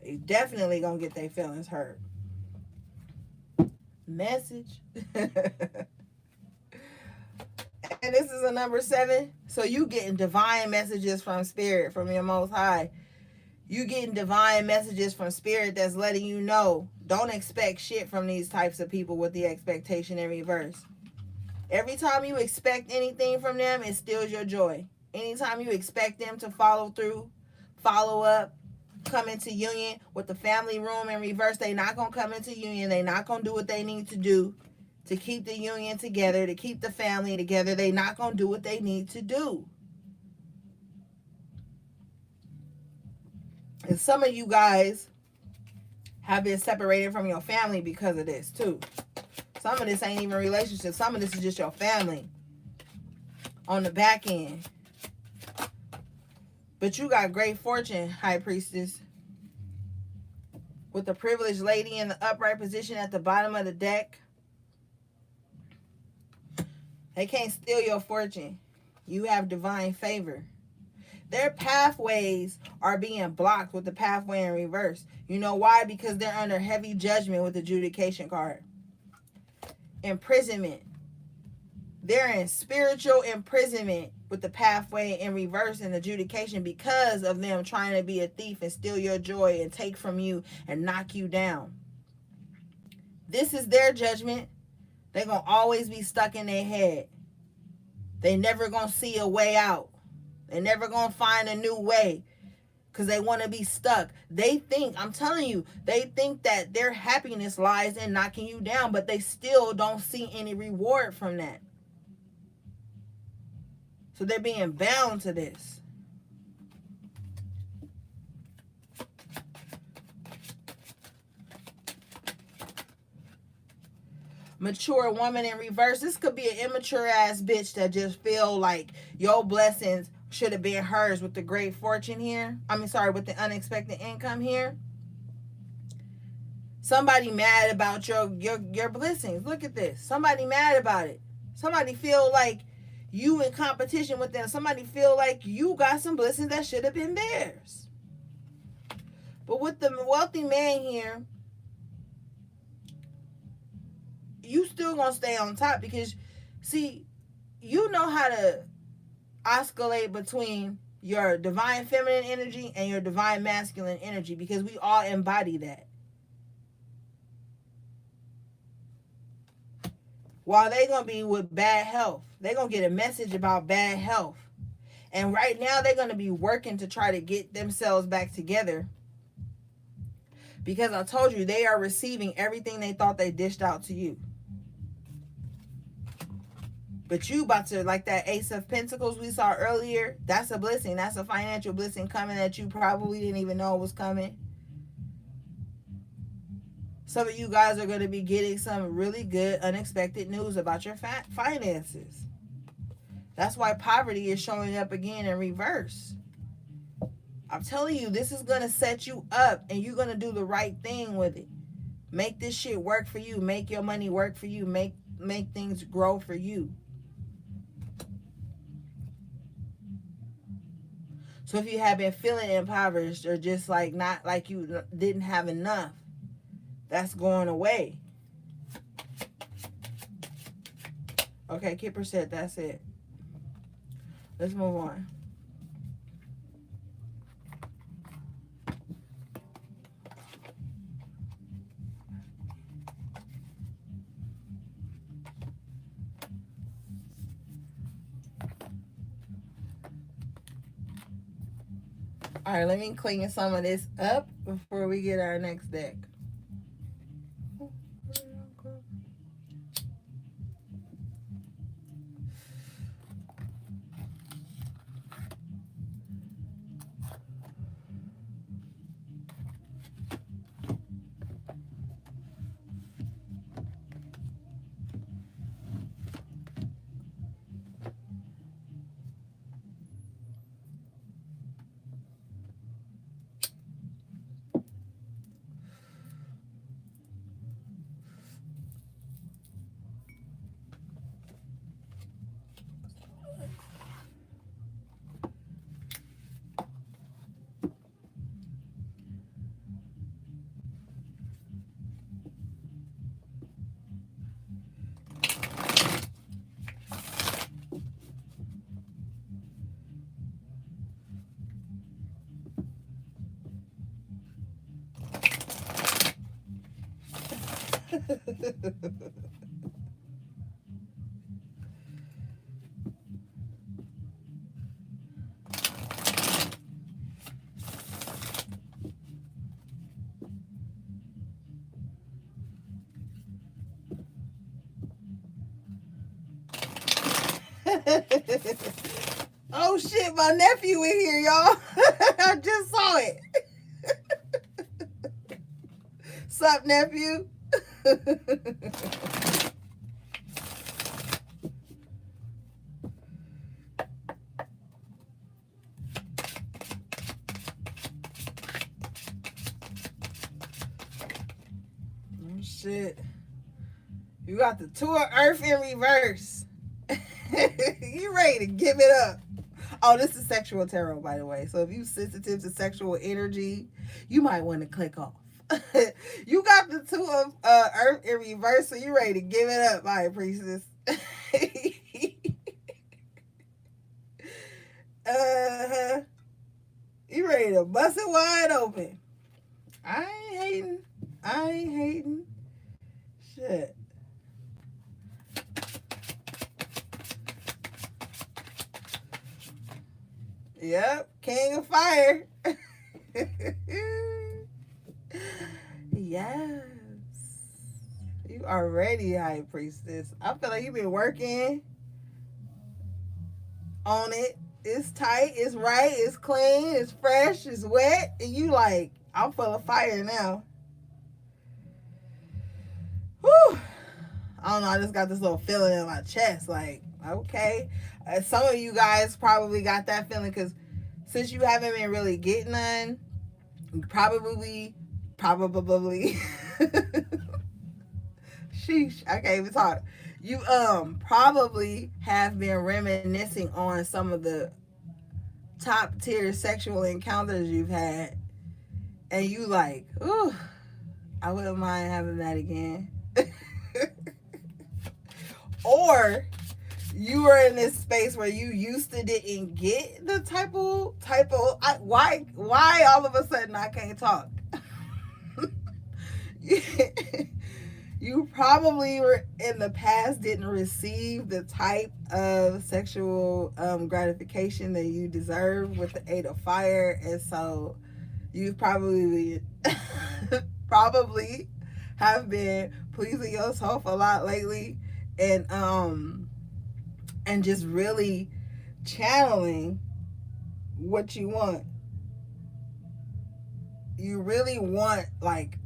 They definitely gonna get their feelings hurt. Message. And this is a number 7. So you getting divine messages from spirit, from your most high. You getting divine messages from spirit that's letting you know, don't expect shit from these types of people with the expectation in reverse. Every time you expect anything from them, it steals your joy. Anytime you expect them to follow through, follow up, come into union with the family room in reverse, they not going to come into union. They not going to do what they need to do to keep the union together, to keep the family together. They not going to do what they need to do. And some of you guys have been separated from your family because of this too. Some of this ain't even relationships. Some of this is just your family on the back end. But you got great fortune, High Priestess. With the privileged lady in the upright position at the bottom of the deck. They can't steal your fortune. You have divine favor. Their pathways are being blocked with the pathway in reverse. You know why? Because they're under heavy judgment with the adjudication card. Imprisonment. They're in spiritual imprisonment with the pathway in reverse and adjudication because of them trying to be a thief and steal your joy and take from you and knock you down. This is their judgment. They're going to always be stuck in their head. They never going to see a way out. They never going to find a new way because they want to be stuck. They think, I'm telling you, they think that their happiness lies in knocking you down, but they still don't see any reward from that. So they're being bound to this. Mature woman in reverse. This could be an immature ass bitch that just feel like your blessings should have been hers with the great fortune here. With the unexpected income here. Somebody mad about your blessings. Look at this. Somebody mad about it. Somebody feel like you in competition with them. Somebody feel like you got some blessings that should have been theirs. But with the wealthy man here, you still gonna stay on top because, see, you know how to oscillate between your divine feminine energy and your divine masculine energy because we all embody that. While they gonna be with bad health, they gonna get a message about bad health. And right now they're gonna be working to try to get themselves back together. Because I told you, they are receiving everything they thought they dished out to you. But you about to, like that Ace of Pentacles we saw earlier, that's a blessing. That's a financial blessing coming that you probably didn't even know was coming. Some of you guys are going to be getting some really good unexpected news about your finances. That's why poverty is showing up again in reverse. I'm telling you, this is going to set you up and you're going to do the right thing with it. Make this shit work for you. Make your money work for you. Make things grow for you. So if you have been feeling impoverished or just like not like you didn't have enough, that's going away. Okay, Kipper said that's it. Let's move on. All right, let me clean some of this up before we get our next deck. Oh shit, my nephew in here, y'all. I just saw it. Sup, nephew? Oh shit. You got the two of Earth in reverse. You ready to give it up? Oh, this is sexual tarot, by the way. So if you sensitive to sexual energy, you might want to click off. You got the two of Earth in reverse, so you ready to give it up, my priestess. uh-huh. You ready to bust it wide open. I ain't hating. I ain't hating. Shit. Yep, King of Fire. Yes. You are ready, High Priestess. I feel like you've been working on it. It's tight, it's right, it's clean, it's fresh, it's wet. And you like, I'm full of fire now. Whew. I don't know, I just got this little feeling in my chest. Like, okay. Some of you guys probably got that feeling because since you haven't been really getting none, probably sheesh, I can't even talk. You probably have been reminiscing on some of the top tier sexual encounters you've had, and you like, ooh, I wouldn't mind having that again. Or you were in this space where you used to didn't get the why all of a sudden I can't talk. You probably were in the past didn't receive the type of sexual gratification that you deserve with the Eight of Fire, and so you probably have been pleasing yourself a lot lately, and just really channeling what you want. You really want, like,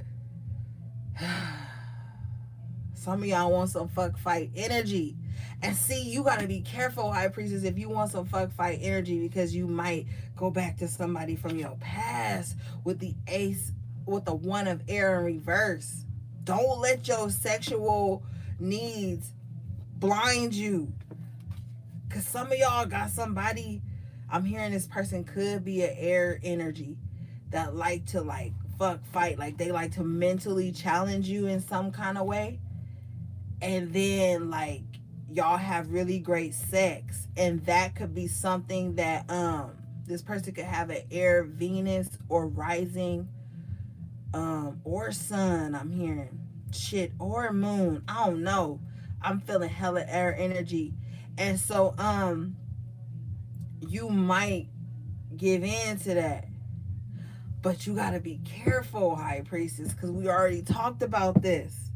some of y'all want some fuck fight energy. And see, you gotta be careful, High Priestess, if you want some fuck fight energy, because you might go back to somebody from your past with the ace, with the one of air in reverse. Don't let your sexual needs blind you. Cause some of y'all got somebody, I'm hearing this person could be an air energy that like to like fuck fight. Like they like to mentally challenge you in some kind of way. And then like y'all have really great sex. And that could be something that this person could have an air Venus or rising or sun, I'm hearing. Shit, or moon. I don't know. I'm feeling hella air energy. And so you might give in to that. But you gotta be careful, High Priestess, because we already talked about this.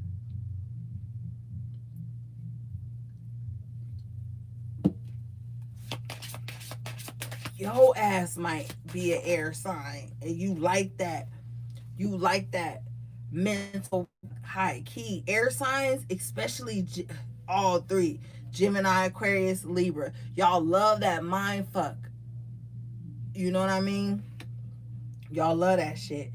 Your ass might be an air sign, and you like that. You like that mental high key. Air signs, especially all three: Gemini, Aquarius, Libra. Y'all love that mind fuck. You know what I mean? Y'all love that shit.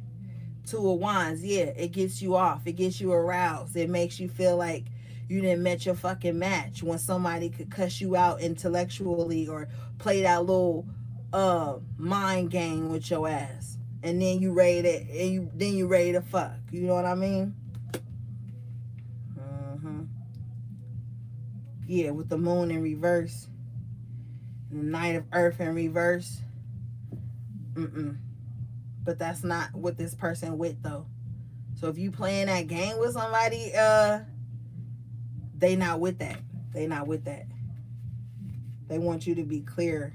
Two of Wands, yeah, it gets you off. It gets you aroused. It makes you feel like You didn't met your fucking match when somebody could cuss you out intellectually or play that little mind game with your ass. And then you ready to you ready to fuck. You know what I mean? Mm-hmm. Yeah, with the moon in reverse, and the night of earth in reverse. Mm-mm. But that's not what this person with though. So if you playing that game with somebody, they not with that. They not with that. They want you to be clear.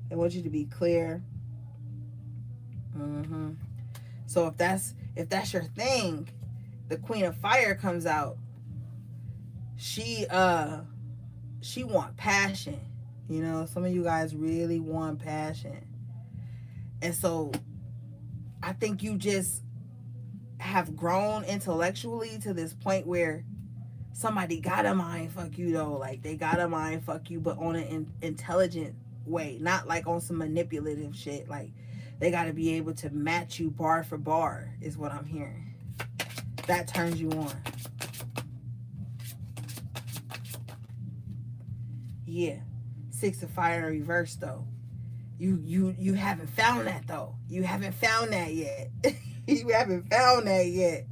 They want you to be clear. Mm-hmm. So if that's your thing, the Queen of Fire comes out. She want passion. You know, some of you guys really want passion. And so I think you just have grown intellectually to this point where somebody gotta mind fuck you though. Like they gotta mind fuck you, but on an intelligent way, not like on some manipulative shit. Like they gotta be able to match you bar for bar, is what I'm hearing. That turns you on. Yeah. Six of Fire in reverse though. You haven't found that though. You haven't found that yet. You haven't found that yet.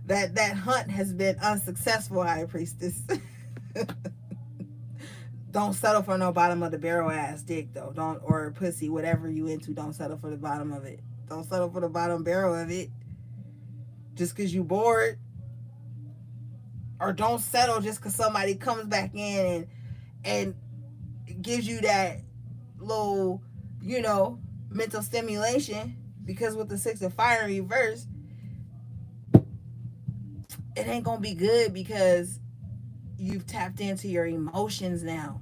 That hunt has been unsuccessful, High Priestess. Don't settle for no bottom of the barrel ass dick though. Don't, or pussy, whatever you into. Don't settle for the bottom of it. Don't settle for the bottom barrel of it. Just cause you bored, or don't settle just cause somebody comes back in and gives you that little, you know, mental stimulation. Because with the Six of Fire in reverse, it ain't gonna be good because you've tapped into your emotions now,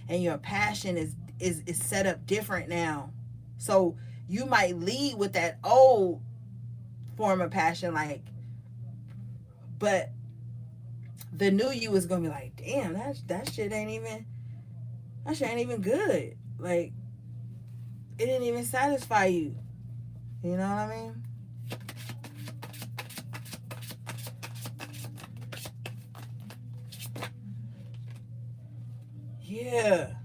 and your passion is set up different now. So you might lead with that old form of passion, like, but the new you is gonna be like, damn, that shit ain't even good. Like, it didn't even satisfy you. You know what I mean? Yeah.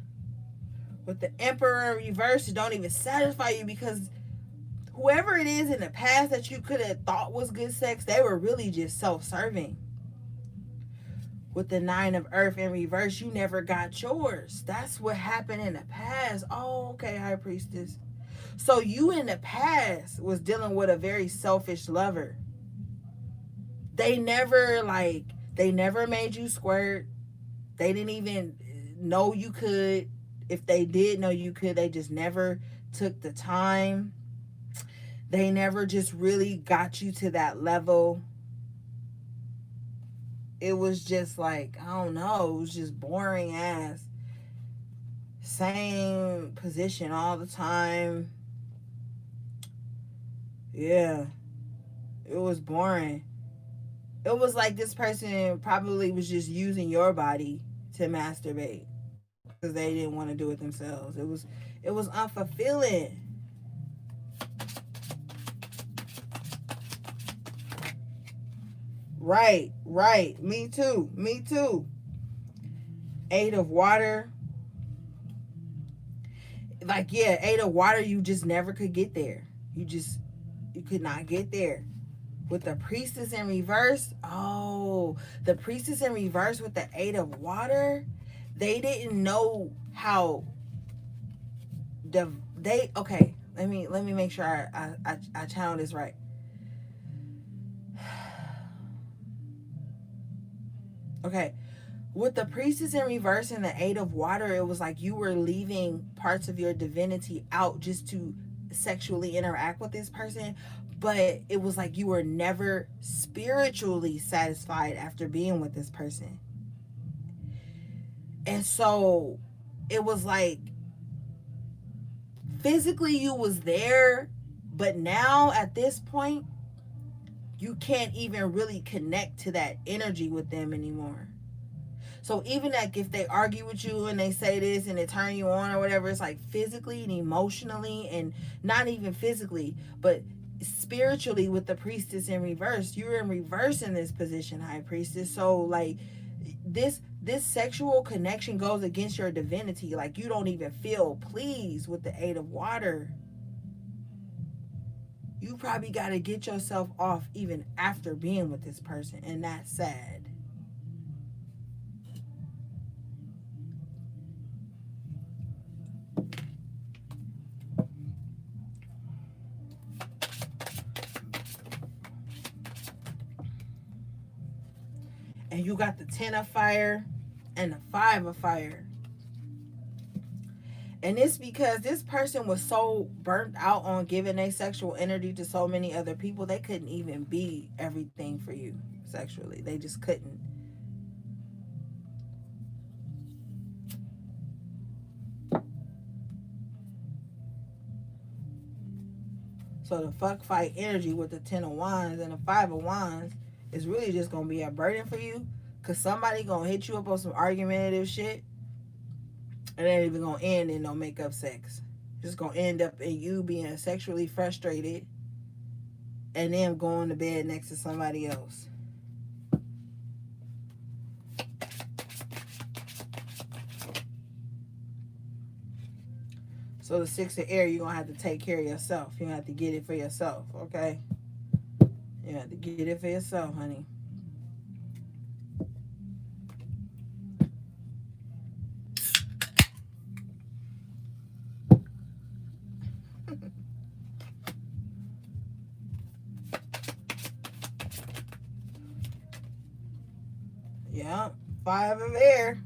With the Emperor in reverse, it don't even satisfy you because whoever it is in the past that you could have thought was good sex, they were really just self-serving. With the Nine of Earth in reverse, you never got yours. That's what happened in the past. Oh, okay, High Priestess. So you in the past was dealing with a very selfish lover. They never made you squirt. They didn't even know you could. If they did know you could, they just never took the time. They never just really got you to that level. It was just like, I don't know, it was just boring ass. Same position all the time. Yeah, it was boring. It was like this person probably was just using your body to masturbate because they didn't want to do it themselves. It was unfulfilling. Right, right. Me too. Me too. Eight of Water. Like, yeah, Eight of Water, you just never could get there. You could not get there. With the Priestess in reverse, oh, the Priestess in reverse with the Eight of Water, they didn't know how okay, let me make sure I channel this right. Okay, with the Priestess in reverse and the Eight of Water, it was like you were leaving parts of your divinity out just to sexually interact with this person, but it was like you were never spiritually satisfied after being with this person. And so it was like physically you was there, but now at this point you can't even really connect to that energy with them anymore. So even like if they argue with you and they say this and it turn you on or whatever, it's like physically and emotionally, and not even physically, but spiritually with the priestess in reverse. You're in reverse in this position, high priestess. So like this sexual connection goes against your divinity. Like you don't even feel pleased with the 8 of water. You probably got to get yourself off even after being with this person, and that's sad. And you got the 10 of fire and the 5 of fire. And it's because this person was so burnt out on giving their sexual energy to so many other people, they couldn't even be everything for you sexually. They just couldn't. So the fuck fight energy with the 10 of wands and the 5 of wands is really just gonna be a burden for you, cause somebody gonna hit you up on some argumentative shit, and it ain't even gonna end in no makeup sex. Just gonna end up in you being sexually frustrated and then going to bed next to somebody else. So the 6 of air, you're gonna have to take care of yourself. You have to get it for yourself, okay? You have to get it for yourself, honey. Yeah, 5 of air.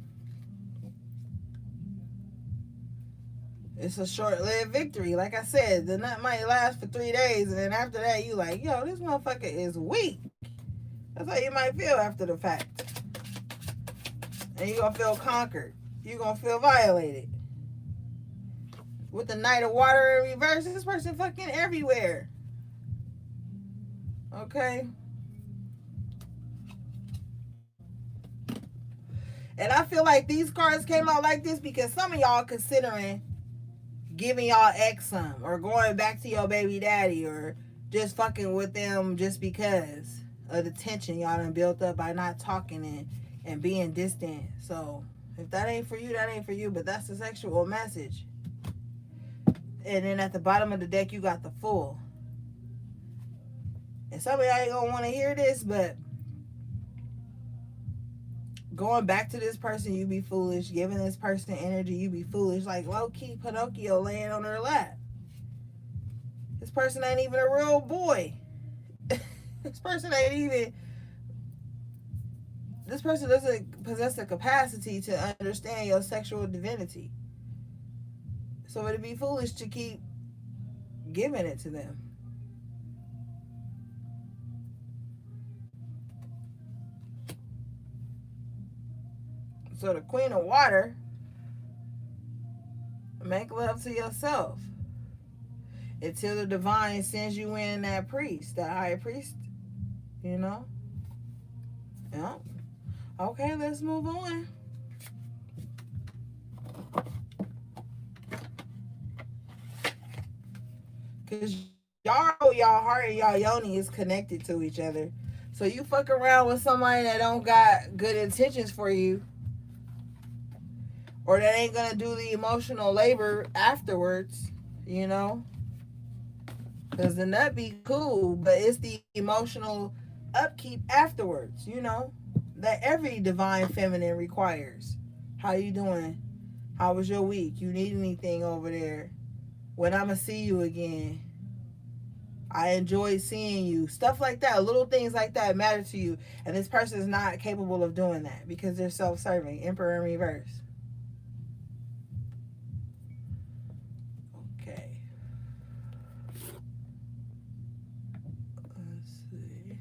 It's a short-lived victory. Like I said, the nut might last for 3 days, and then after that, you like, yo, this motherfucker is weak. That's how you might feel after the fact. And you're gonna feel conquered. You're gonna feel violated. With the Knight of Water in reverse, this person fucking everywhere. Okay? And I feel like these cards came out like this because some of y'all considering giving y'all ex some, or going back to your baby daddy, or just fucking with them just because of the tension y'all done built up by not talking and being distant. So if that ain't for you, that ain't for you. But that's the sexual message. And then at the bottom of the deck, you got the Fool. And some of y'all ain't gonna want to hear this, but going back to this person, you be foolish. Giving this person energy, you be foolish. Like low-key Pinocchio laying on her lap. This person ain't even a real boy. This person ain't even... This person doesn't possess the capacity to understand your sexual divinity. So it'd be foolish to keep giving it to them. So the Queen of Water, make love to yourself until the divine sends you in that priest, that high priest, you know? Yeah. Okay, let's move on. Because y'all heart and y'all yoni is connected to each other. So you fuck around with somebody that don't got good intentions for you, or that ain't gonna do the emotional labor afterwards, you know? Because the nut be cool, but it's the emotional upkeep afterwards, you know? That every divine feminine requires. How you doing? How was your week? You need anything over there? When I'ma see you again? I enjoyed seeing you. Stuff like that. Little things like that matter to you. And this person is not capable of doing that because they're self-serving. Emperor in reverse. Okay. Let's see.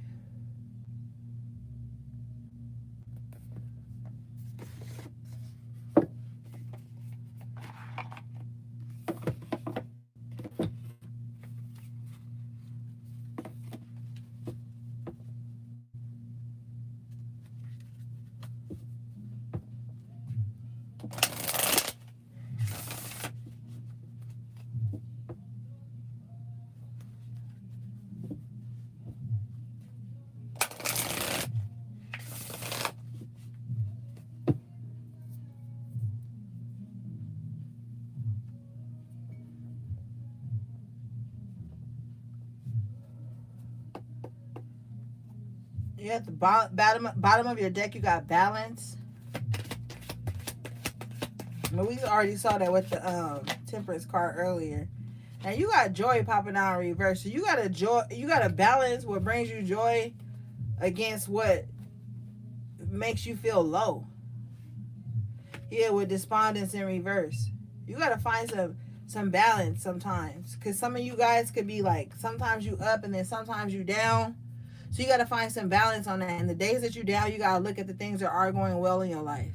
You at the bottom of your deck, you got balance. But we already saw that with the temperance card earlier. And you got joy popping out in reverse. So you got a joy, you got to balance what brings you joy against what makes you feel low. Yeah, with despondence in reverse. You got to find some balance sometimes, because some of you guys could be like, sometimes you up and then sometimes you down. So you got to find some balance on that. And the days that you down, you got to look at the things that are going well in your life.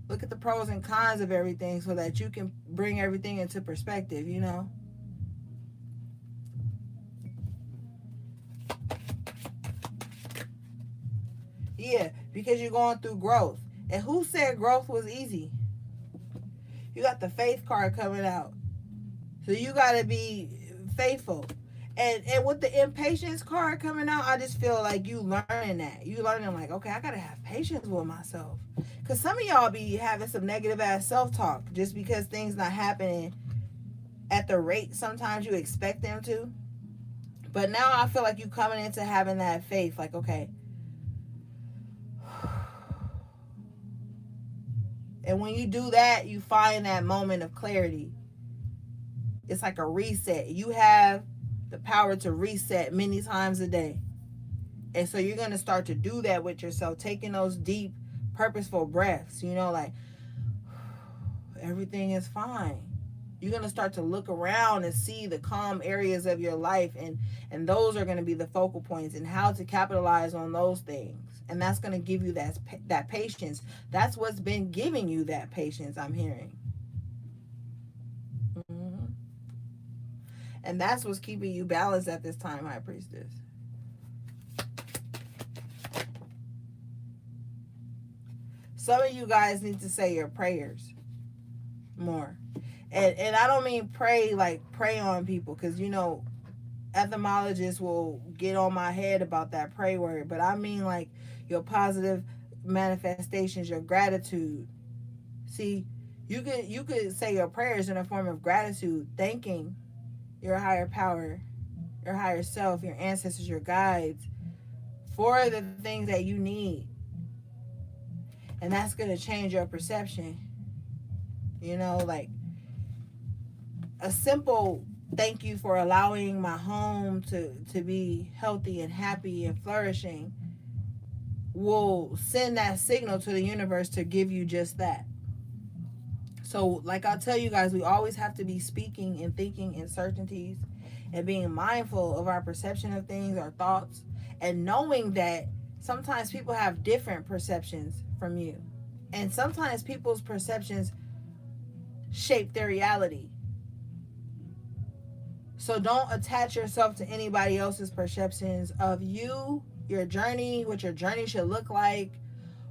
Look at the pros and cons of everything so that you can bring everything into perspective, you know? Yeah, because you're going through growth. And who said growth was easy? You got the faith card coming out. So you got to be faithful. And with the impatience card coming out, I just feel like you learning that. You learning like, okay, I got to have patience with myself. Because some of y'all be having some negative ass self-talk just because things not happening at the rate sometimes you expect them to. But now I feel like you coming into having that faith. Like, okay. And when you do that, you find that moment of clarity. It's like a reset. You have the power to reset many times a day. And so you're going to start to do that with yourself, taking those deep, purposeful breaths, you know, like everything is fine. You're going to start to look around and see the calm areas of your life, and those are going to be the focal points, and how to capitalize on those things. And that's going to give you that patience. That's what's been giving you that patience, I'm hearing. Mm-hmm. And that's what's keeping you balanced at this time, High Priestess. Some of you guys need to say your prayers more. And I don't mean pray like pray on people, because, you know, etymologists will get on my head about that pray word. But I mean like your positive manifestations, your gratitude. See, you could say your prayers in a form of gratitude, thanking your higher power, your higher self, your ancestors, your guides for the things that you need. And that's going to change your perception. You know, like a simple thank you for allowing my home to be healthy and happy and flourishing will send that signal to the universe to give you just that. So, like I'll tell you guys, we always have to be speaking and thinking in certainties and being mindful of our perception of things, our thoughts, and knowing that sometimes people have different perceptions from you. And sometimes people's perceptions shape their reality. So don't attach yourself to anybody else's perceptions of you, your journey, what your journey should look like,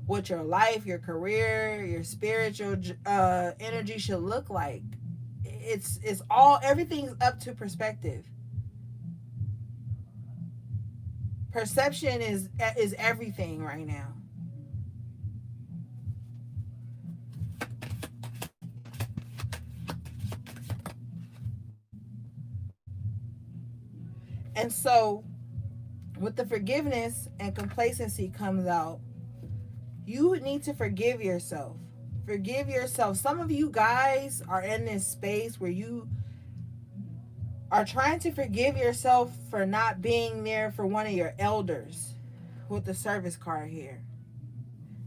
what your life, your career, your spiritual energy should look like. It's all, everything's up to perspective. Perception is everything right now. And so with the forgiveness and complacency comes out, you need to forgive yourself. Forgive yourself. Some of you guys are in this space where you are trying to forgive yourself for not being there for one of your elders with the service card here.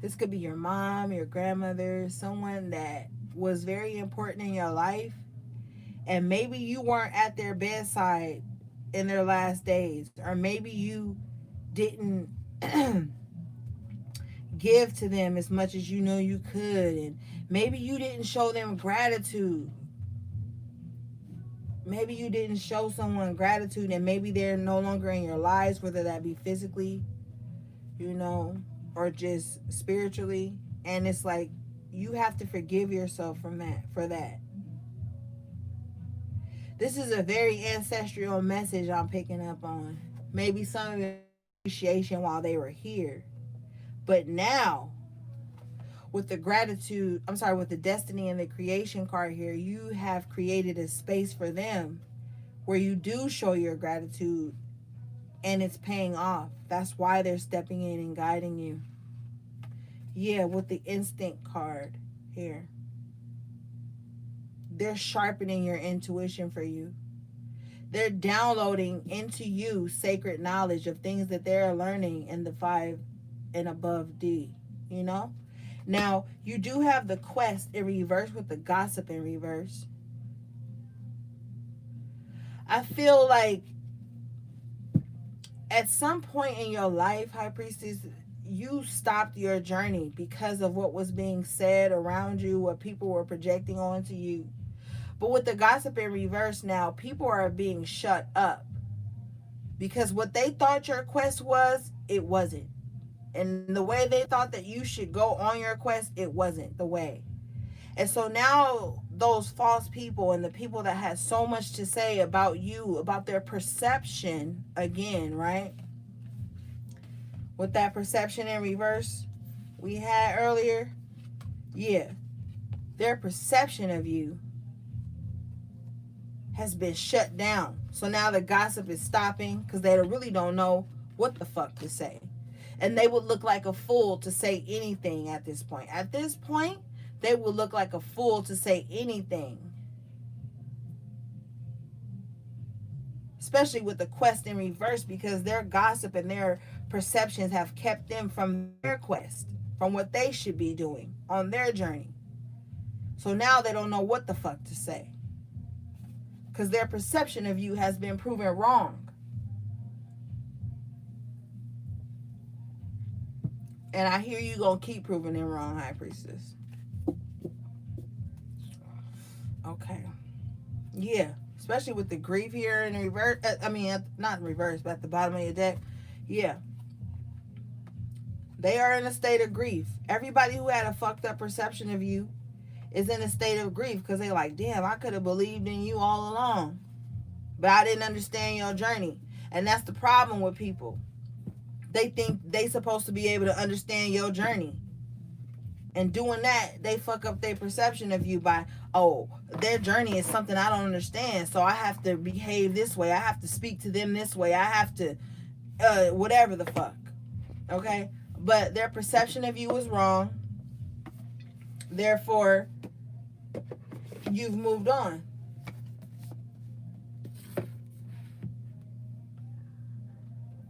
This could be your mom, your grandmother, someone that was very important in your life. And maybe you weren't at their bedside in their last days. Or maybe you didn't give to them as much as you know you could. And maybe you didn't show them gratitude. Maybe you didn't show someone gratitude, and maybe they're no longer in your lives, whether that be physically, you know, or just spiritually. And it's like you have to forgive yourself from that, for that. This is a very ancestral message I'm picking up on. Maybe some appreciation while they were here. But now, with the gratitude, with the destiny and the creation card here, you have created a space for them where you do show your gratitude and it's paying off. That's why they're stepping in and guiding you. Yeah, with the instinct card here. They're sharpening your intuition for you. They're downloading into you sacred knowledge of things that they're learning in the 5 and above D, you know? Now, you do have the quest in reverse with the gossip in reverse. I feel like at some point in your life, High Priestess, you stopped your journey because of what was being said around you, what people were projecting onto you. But with the gossip in reverse now, people are being shut up because what they thought your quest was, it wasn't. And the way they thought that you should go on your quest, it wasn't the way. And so now those false people and the people that had so much to say about you, about their perception, again, right? With that perception in reverse we had earlier, yeah, their perception of you has been shut down. So now the gossip is stopping because they really don't know what the fuck to say. And they would look like a fool to say anything at this point. At this point, they would look like a fool to say anything. Especially with the quest in reverse, because their gossip and their perceptions have kept them from their quest, from what they should be doing on their journey. So now they don't know what the fuck to say. Because their perception of you has been proven wrong. And I hear you gonna keep proving it wrong, High Priestess. Okay. Yeah. Especially with the grief here in reverse. Not in reverse, but at the bottom of your deck. Yeah. They are in a state of grief. Everybody who had a fucked up perception of you is in a state of grief because they like, damn, I could have believed in you all along. But I didn't understand your journey. And that's the problem with people. They think they supposed to be able to understand your journey. And doing that, they fuck up their perception of you by, oh, their journey is something I don't understand, so I have to behave this way. I have to speak to them this way. I have to, whatever the fuck. Okay? But their perception of you is wrong. Therefore, you've moved on.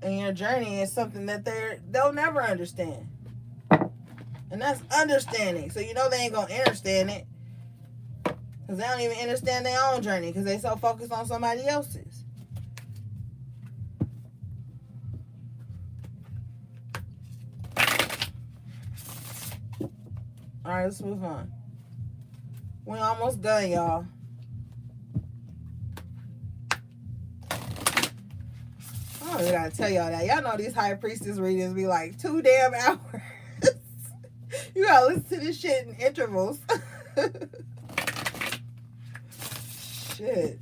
And your journey is something that they'll never understand. And that's understanding. So you know they ain't gonna understand it. Because they don't even understand their own journey. Because they so focused on somebody else's. Alright, let's move on. We're almost done, y'all. I don't even gotta tell y'all that. Y'all know these High Priestess readings be like 2 damn hours. You gotta listen to this shit in intervals. Shit.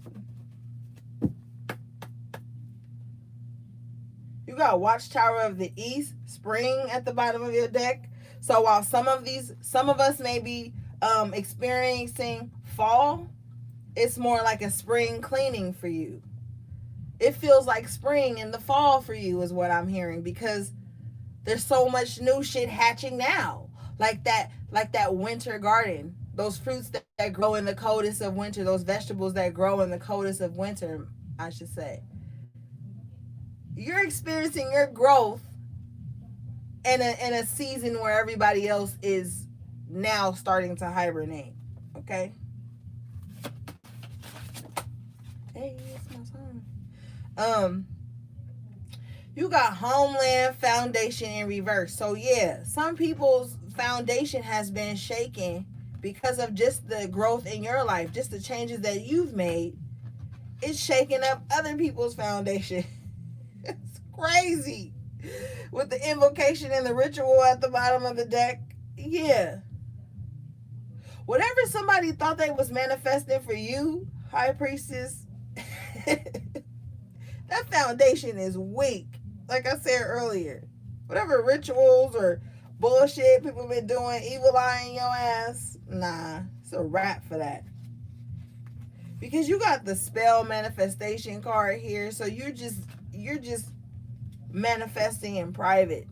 You got Watchtower of the East, Spring at the bottom of your deck. So while some of us may be experiencing fall, it's more like a spring cleaning for you. It feels like spring in the fall for you is what I'm hearing, because there's so much new shit hatching now. Like that winter garden. Those fruits that grow in the coldest of winter, those vegetables that grow in the coldest of winter, I should say. You're experiencing your growth in a season where everybody else is now starting to hibernate. Okay? Hey, it's my son. You got Homeland Foundation in reverse. So yeah, some people's foundation has been shaken because of just the growth in your life, just the changes that you've made. It's shaking up other people's foundation. It's crazy. With the invocation and the ritual at the bottom of the deck. Yeah. Whatever somebody thought they was manifesting for you, High Priestess, that foundation is weak. Like I said earlier. Whatever rituals or bullshit people been doing, evil eyeing your ass, nah, it's a wrap for that. Because you got the spell manifestation card here, so you're just manifesting in private,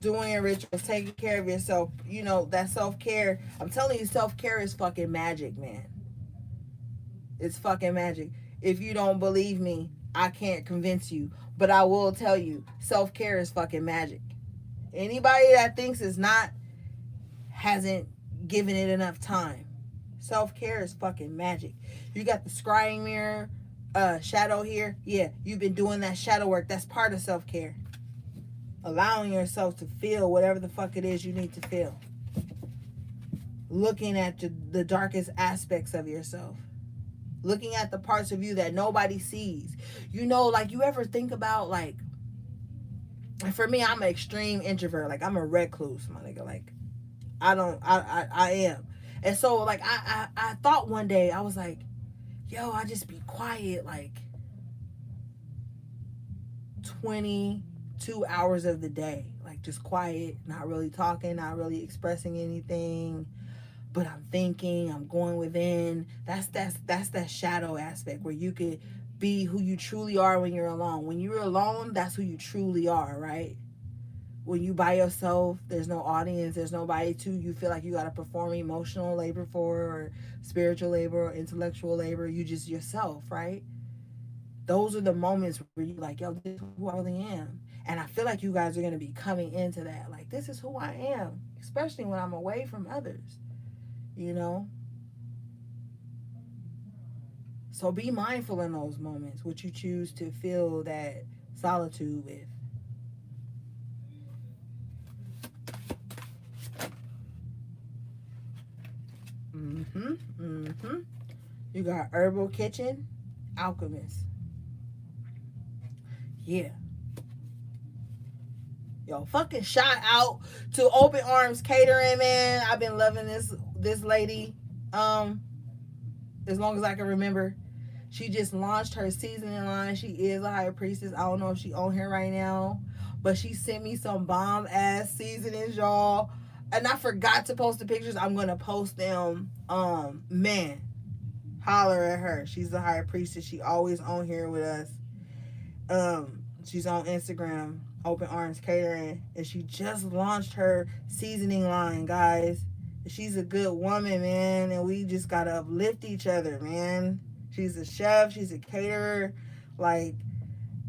doing your rituals, taking care of yourself. You know, that self care. I'm telling you, self care is fucking magic, man. It's fucking magic. If you don't believe me, I can't convince you. But I will tell you, self care is fucking magic. Anybody that thinks it's not hasn't given it enough time. Self care is fucking magic. You got the scrying mirror, shadow here. Yeah, you've been doing that shadow work. That's part of self care. Allowing yourself to feel whatever the fuck it is you need to feel. Looking at the darkest aspects of yourself. Looking at the parts of you that nobody sees. You know, like, you ever think about, like, for me, I'm an extreme introvert. Like, I'm a recluse, my nigga. Like, I am. And so, like, I thought one day, I was like, yo, I just be quiet, like, 22 hours of the day. Like, just quiet, not really talking, not really expressing anything. But I'm thinking, I'm going within. That's that shadow aspect where you could be who you truly are when you're alone. When you're alone, that's who you truly are, right? When you by yourself, there's no audience, there's nobody to you feel like you gotta perform emotional labor for, or spiritual labor, or intellectual labor. You just yourself, right? Those are the moments where you like, yo, this is who I really am. And I feel like you guys are gonna be coming into that. Like, this is who I am, especially when I'm away from others, you know? So be mindful in those moments, what you choose to fill that solitude with. Mm-hmm. Mm-hmm. You got herbal kitchen, alchemist. Yeah. Yo, fucking shout out to Open Arms Catering, man. I've been loving this lady. Um, as long as I can remember. She just launched her seasoning line. She is a high priestess. I don't know if she on here right now, but she sent me some bomb ass seasonings, y'all. And I forgot to post the pictures. I'm gonna post them. Man, holler at her. She's the high priestess. She always on here with us. She's on Instagram, Open Arms Catering, and she just launched her seasoning line, guys. She's a good woman, man, and we just gotta uplift each other, man. She's a chef, she's a caterer, like,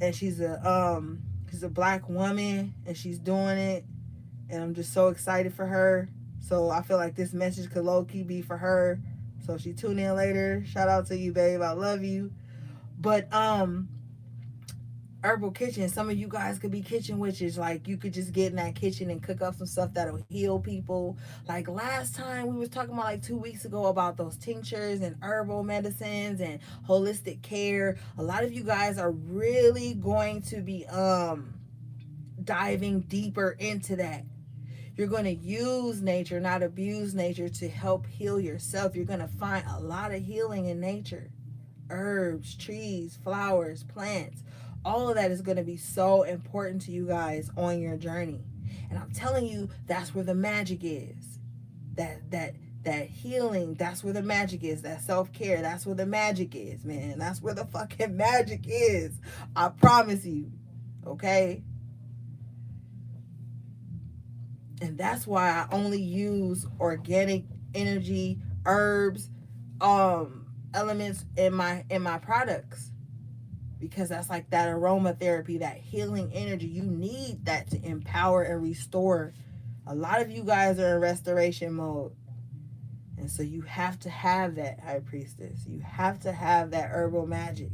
and she's a black woman, and she's doing it, and I'm just so excited for her. So I feel like this message could low key be for her. So if she tune in later, shout out to you, babe. I love you. But herbal kitchen, some of you guys could be kitchen witches. Like, you could just get in that kitchen and cook up some stuff that'll heal people. Like, last time we was talking about, like, 2 weeks ago, about those tinctures and herbal medicines and holistic care. A lot of you guys are really going to be diving deeper into that. You're going to use nature, not abuse nature, to help heal yourself. You're going to find a lot of healing in nature. Herbs, trees, flowers, plants. All of that is going to be so important to you guys on your journey. And I'm telling you, that's where the magic is. That healing, that's where the magic is. That self-care, that's where the magic is, man. That's where the fucking magic is. I promise you. Okay? And that's why I only use organic energy, herbs, elements in my products, because that's like that aromatherapy, that healing energy. You need that to empower and restore. A lot of you guys are in restoration mode, and so you have to have that, high priestess. You have to have that herbal magic.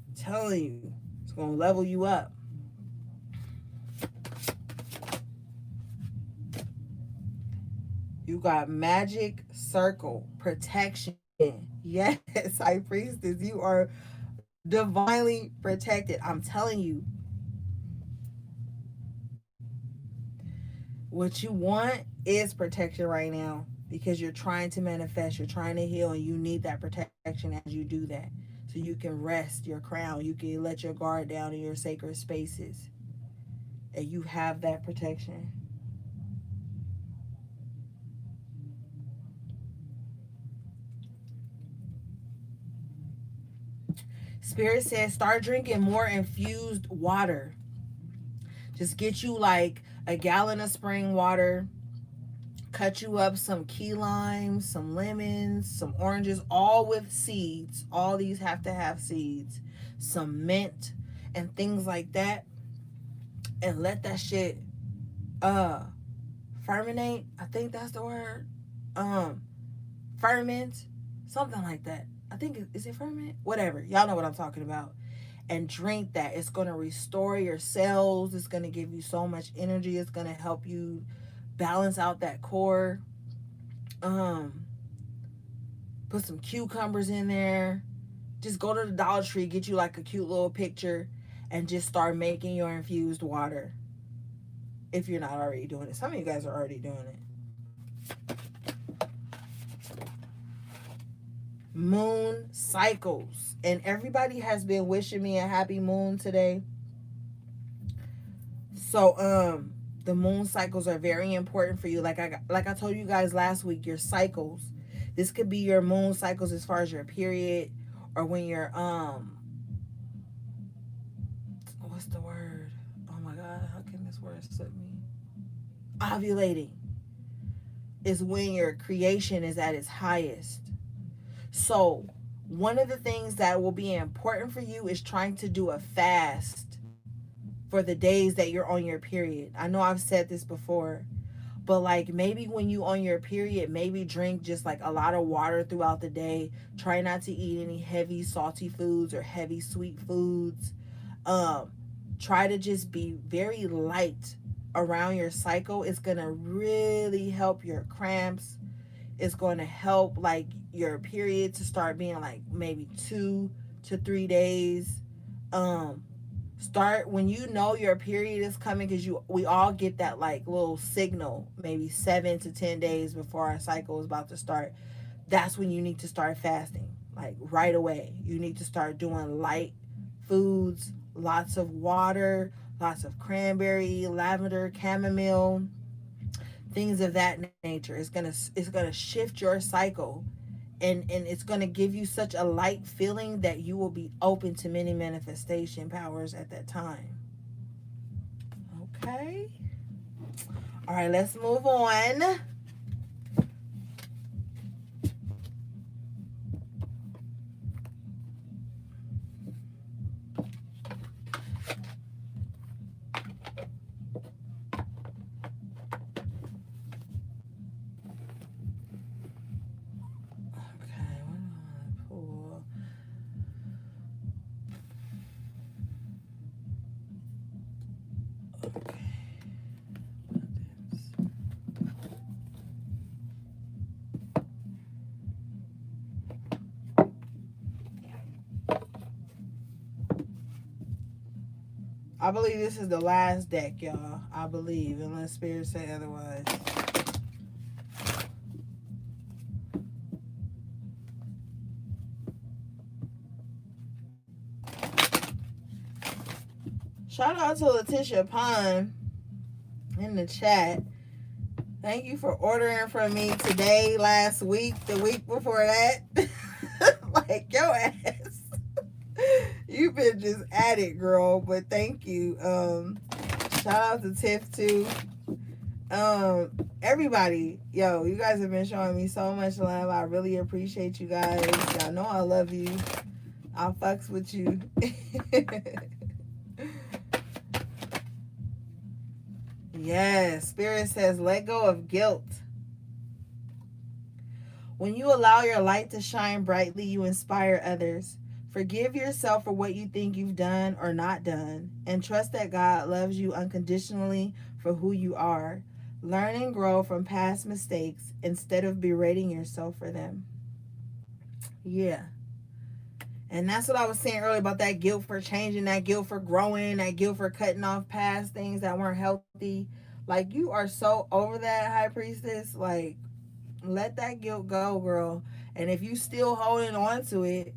I'm telling you, it's gonna level you up. You got magic circle protection. Yes, high priestess, you are divinely protected. I'm telling you, what you want is protection right now, because you're trying to manifest, you're trying to heal, and you need that protection as you do that. So you can rest your crown, you can let your guard down in your sacred spaces, and you have that protection. Spirit says start drinking more infused water. Just get you like a gallon of spring water, cut you up some key limes, some lemons, some oranges, all with seeds. All these have to have seeds, some mint, and things like that, and let that shit uh fermentate. I think that's the word. Um, ferment, something like that. I think is it ferment? Whatever. Y'all know what I'm talking about. And drink that. It's going to restore your cells. It's going to give you so much energy. It's going to help you balance out that core. Um, put some cucumbers in there. Just go to the Dollar Tree, get you like a cute little picture, and just start making your infused water. If you're not already doing it, some of you guys are already doing it. Moon cycles, and everybody has been wishing me a happy moon today. So the moon cycles are very important for you. Like I told you guys last week, your cycles. This could be your moon cycles as far as your period, or when you're what's the word? Oh my god, how can this word slip me? Ovulating is when your creation is at its highest. So one of the things that will be important for you is trying to do a fast for the days that you're on your period. I know I've said this before, but like maybe when you on your period, maybe drink just like a lot of water throughout the day. Try not to eat any heavy salty foods or heavy sweet foods. Try to just be very light around your cycle. It's gonna really help your cramps. It's going to help like your period to start being like maybe 2 to 3 days. um Start when you know your period is coming, because we all get that like little signal maybe 7 to 10 days before our cycle is about to start. That's when you need to start fasting, like right away. You need to start doing light foods, lots of water, lots of cranberry, lavender, chamomile, things of that nature. It's gonna shift your cycle, and it's gonna give you such a light feeling that you will be open to many manifestation powers at that time. Okay. All right, let's move on. Okay, what do I want to pull? Okay. I believe this is the last deck, y'all. I believe, unless Spirit say otherwise. Shout out to Letitia Pun in the chat. Thank you for ordering from me today, last week, the week before that. Like, your ass. You've been just at it, girl. But thank you. Shout out to Tiff too. Everybody, yo, you guys have been showing me so much love. I really appreciate you guys. Y'all know I love you. I'll fucks with you. Yes, Spirit says let go of guilt. When you allow your light to shine brightly, you inspire others. Forgive yourself for what you think you've done or not done, and trust that God loves you unconditionally for who you are. Learn and grow from past mistakes instead of berating yourself for them. Yeah. And that's what I was saying earlier about that guilt for changing, that guilt for growing, that guilt for cutting off past things that weren't healthy. Like, you are so over that, High Priestess. Like, let that guilt go, girl. And if you still holding on to it,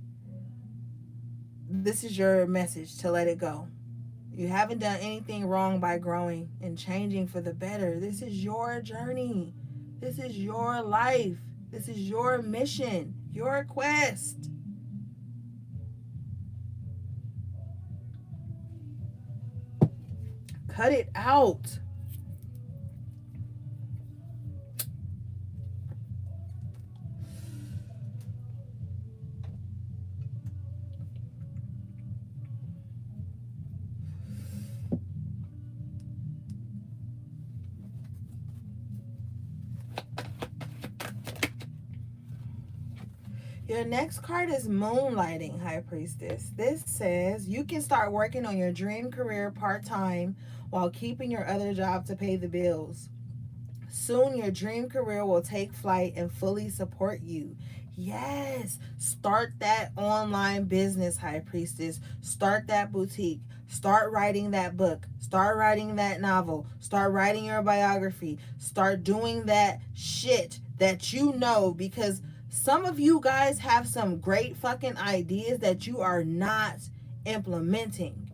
this is your message to let it go. You haven't done anything wrong by growing and changing for the better. This is your journey. This is your life. This is your mission, your quest. Cut it out. Your next card is Moonlighting, High Priestess. This says you can start working on your dream career part time while keeping your other job to pay the bills. Soon, your dream career will take flight and fully support you. Yes, start that online business, High Priestess. Start that boutique. Start writing that book. Start writing that novel. Start writing your biography. Start doing that shit that you know, because some of you guys have some great fucking ideas that you are not implementing.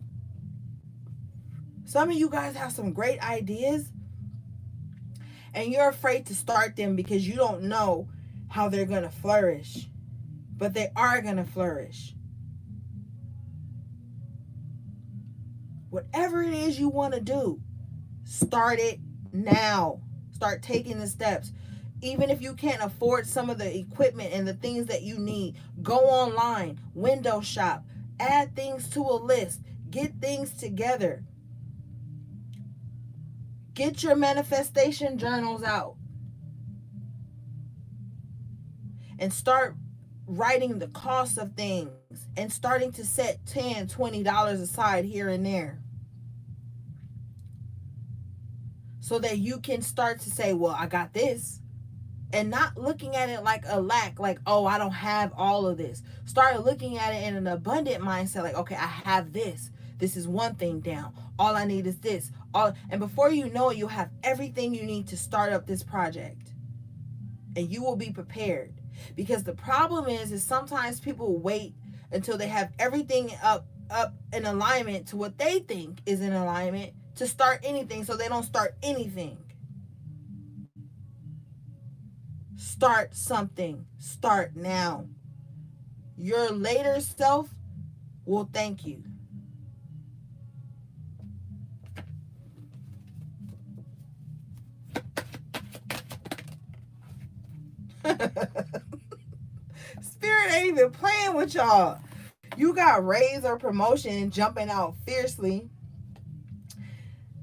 Some of you guys have some great ideas and you're afraid to start them because you don't know how they're going to flourish. But they are going to flourish. Whatever it is you want to do, start it now. Start taking the steps. Even if you can't afford some of the equipment and the things that you need, go online, window shop, add things to a list, get things together. Get your manifestation journals out and start writing the cost of things and starting to set $10, $20 aside here and there, so that you can start to say, well, I got this. And not looking at it like a lack, like, oh, I don't have all of this. Start looking at it in an abundant mindset, like, okay, I have this. This is one thing down. All I need is this. And before you know it, you'll have everything you need to start up this project. And you will be prepared. Because the problem is sometimes people wait until they have everything up in alignment to what they think is in alignment to start anything, so they don't start anything. Start something. Start now. Your later self will thank you. Spirit ain't even playing with y'all. You got raise or promotion jumping out fiercely.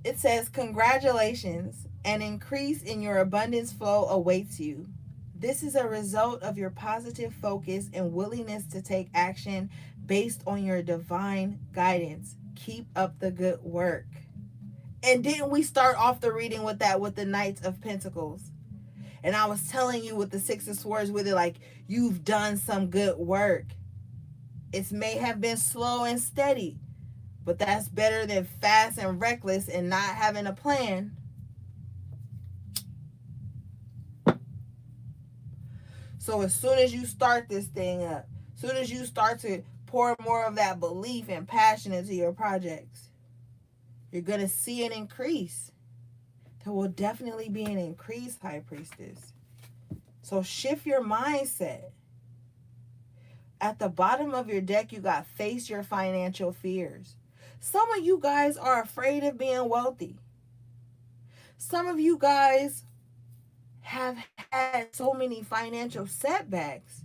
It says, congratulations. An increase in your abundance flow awaits you. This is a result of your positive focus and willingness to take action based on your divine guidance. Keep up the good work. And didn't we start off the reading with that, with the Knights of Pentacles? And I was telling you with the Six of Swords with it, like, you've done some good work. It may have been slow and steady, but that's better than fast and reckless and not having a plan. So as soon as you start this thing up, as soon as you start to pour more of that belief and passion into your projects, you're going to see an increase. There will definitely be an increase, High Priestess. So shift your mindset. At the bottom of your deck, you got face your financial fears. Some of you guys are afraid of being wealthy. Some of you guys have had so many financial setbacks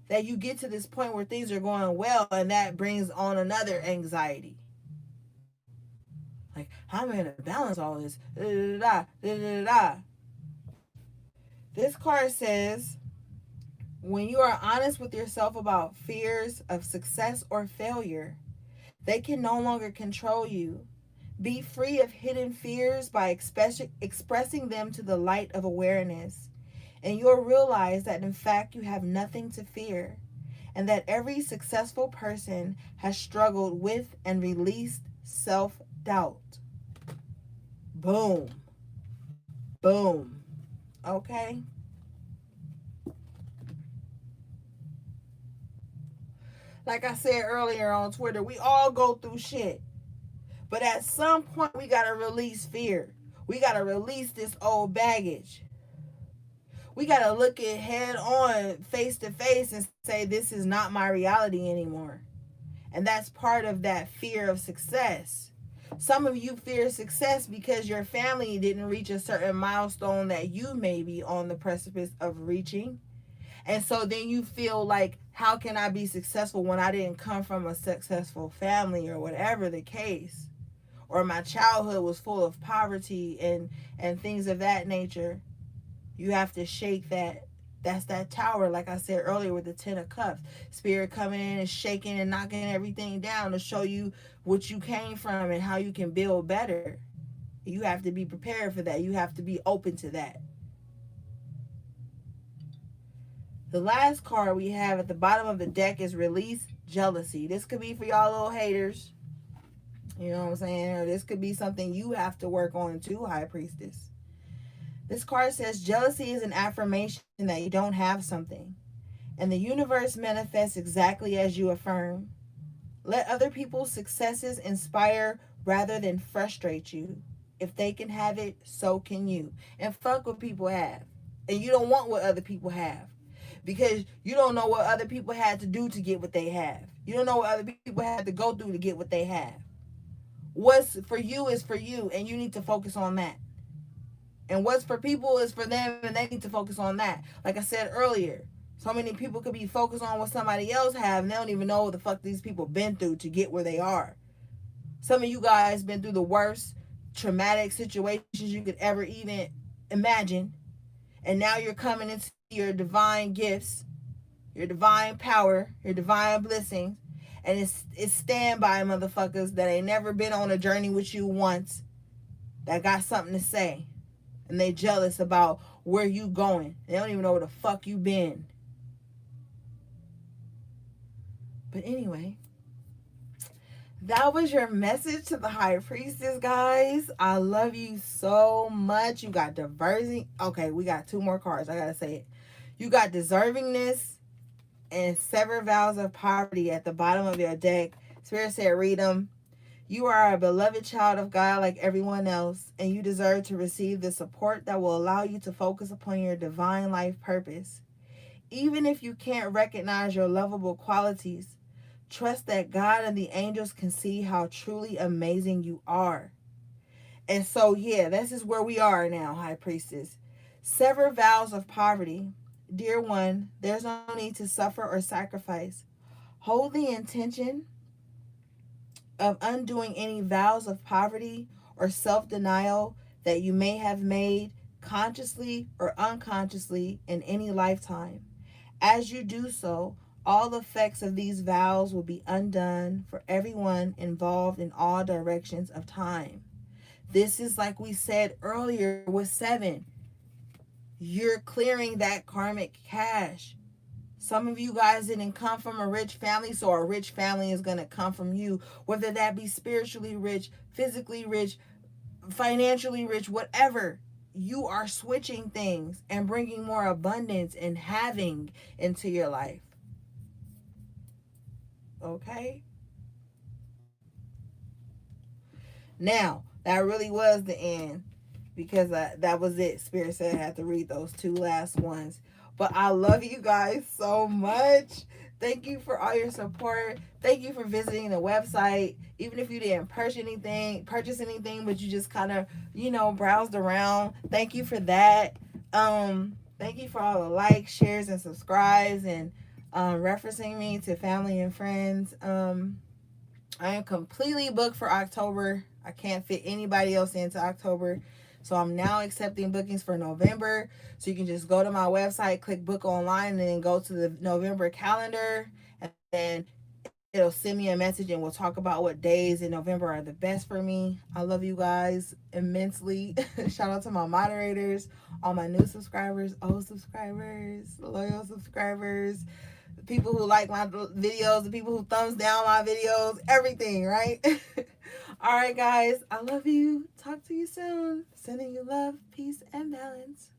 that you get to this point where things are going well, and that brings on another anxiety. Like, how am I going to balance all this? This card says, when you are honest with yourself about fears of success or failure, they can no longer control you. Be free of hidden fears by expressing them to the light of awareness. And you'll realize that in fact you have nothing to fear, and that every successful person has struggled with and released self-doubt. Boom. Boom. Okay? Like I said earlier on Twitter, we all go through shit. But at some point, we got to release fear. We got to release this old baggage. We got to look it head on, face to face, and say, this is not my reality anymore. And that's part of that fear of success. Some of you fear success because your family didn't reach a certain milestone that you may be on the precipice of reaching. And so then you feel like, how can I be successful when I didn't come from a successful family, or whatever the case? Or my childhood was full of poverty and things of that nature. You have to shake that. That's that tower, like I said earlier, with the 10 of cups. Spirit coming in and shaking and knocking everything down to show you what you came from and how you can build better. You have to be prepared for that. You have to be open to that. The last card we have at the bottom of the deck is release jealousy. This could be for y'all little haters. You know what I'm saying? Or this could be something you have to work on too, High Priestess. This card says jealousy is an affirmation that you don't have something, and the universe manifests exactly as you affirm. Let other people's successes inspire rather than frustrate you. If they can have it, so can you. And fuck what people have. And you don't want what other people have. Because you don't know what other people had to do to get what they have. You don't know what other people had to go through to get what they have. What's for you is for you, and you need to focus on that. And what's for people is for them, and they need to focus on that. Like I said earlier, so many people could be focused on what somebody else have, and they don't even know what the fuck these people been through to get where they are. Some of you guys been through the worst traumatic situations you could ever even imagine, and now you're coming into your divine gifts, your divine power, your divine blessings, and it's standby motherfuckers that ain't never been on a journey with you once, that got something to say, and they jealous about where you going. They don't even know where the fuck you been. But anyway, that was your message to the High Priestess, guys. I love you so much. You got diversity. Okay, we got 2 more cards. I gotta say it. You got deservingness and sever vows of poverty at the bottom of your deck. Spirit said, read them. You are a beloved child of God like everyone else, and you deserve to receive the support that will allow you to focus upon your divine life purpose. Even if you can't recognize your lovable qualities, trust that God and the angels can see how truly amazing you are. And so, yeah, this is where we are now, High Priestess. Sever vows of poverty. Dear one, there's no need to suffer or sacrifice. Hold the intention of undoing any vows of poverty or self-denial that you may have made consciously or unconsciously in any lifetime. As you do so, all effects of these vows will be undone for everyone involved in all directions of time. This is like we said earlier with 7. You're clearing that karmic cash. Some of you guys didn't come from a rich family, so a rich family is going to come from you, whether that be spiritually rich, physically rich, financially rich, whatever. You are switching things and bringing more abundance and having into your life. Okay? Now, that really was the end, because that was it. Spirit said I had to read those 2 last ones. But I love you guys so much. Thank you for all your support. Thank you for visiting the website. Even if you didn't purchase anything, but you just kind of, browsed around. Thank you for that. Thank you for all the likes, shares, and subscribes, and referencing me to family and friends. I am completely booked for October. I can't fit anybody else into October. So I'm now accepting bookings for November. So you can just go to my website, click book online, and then go to the November calendar. And then it'll send me a message and we'll talk about what days in November are the best for me. I love you guys immensely. Shout out to my moderators, all my new subscribers, old subscribers, loyal subscribers, the people who like my videos, the people who thumbs down my videos, everything, right? All right, guys. I love you. Talk to you soon. Sending you love, peace, and balance.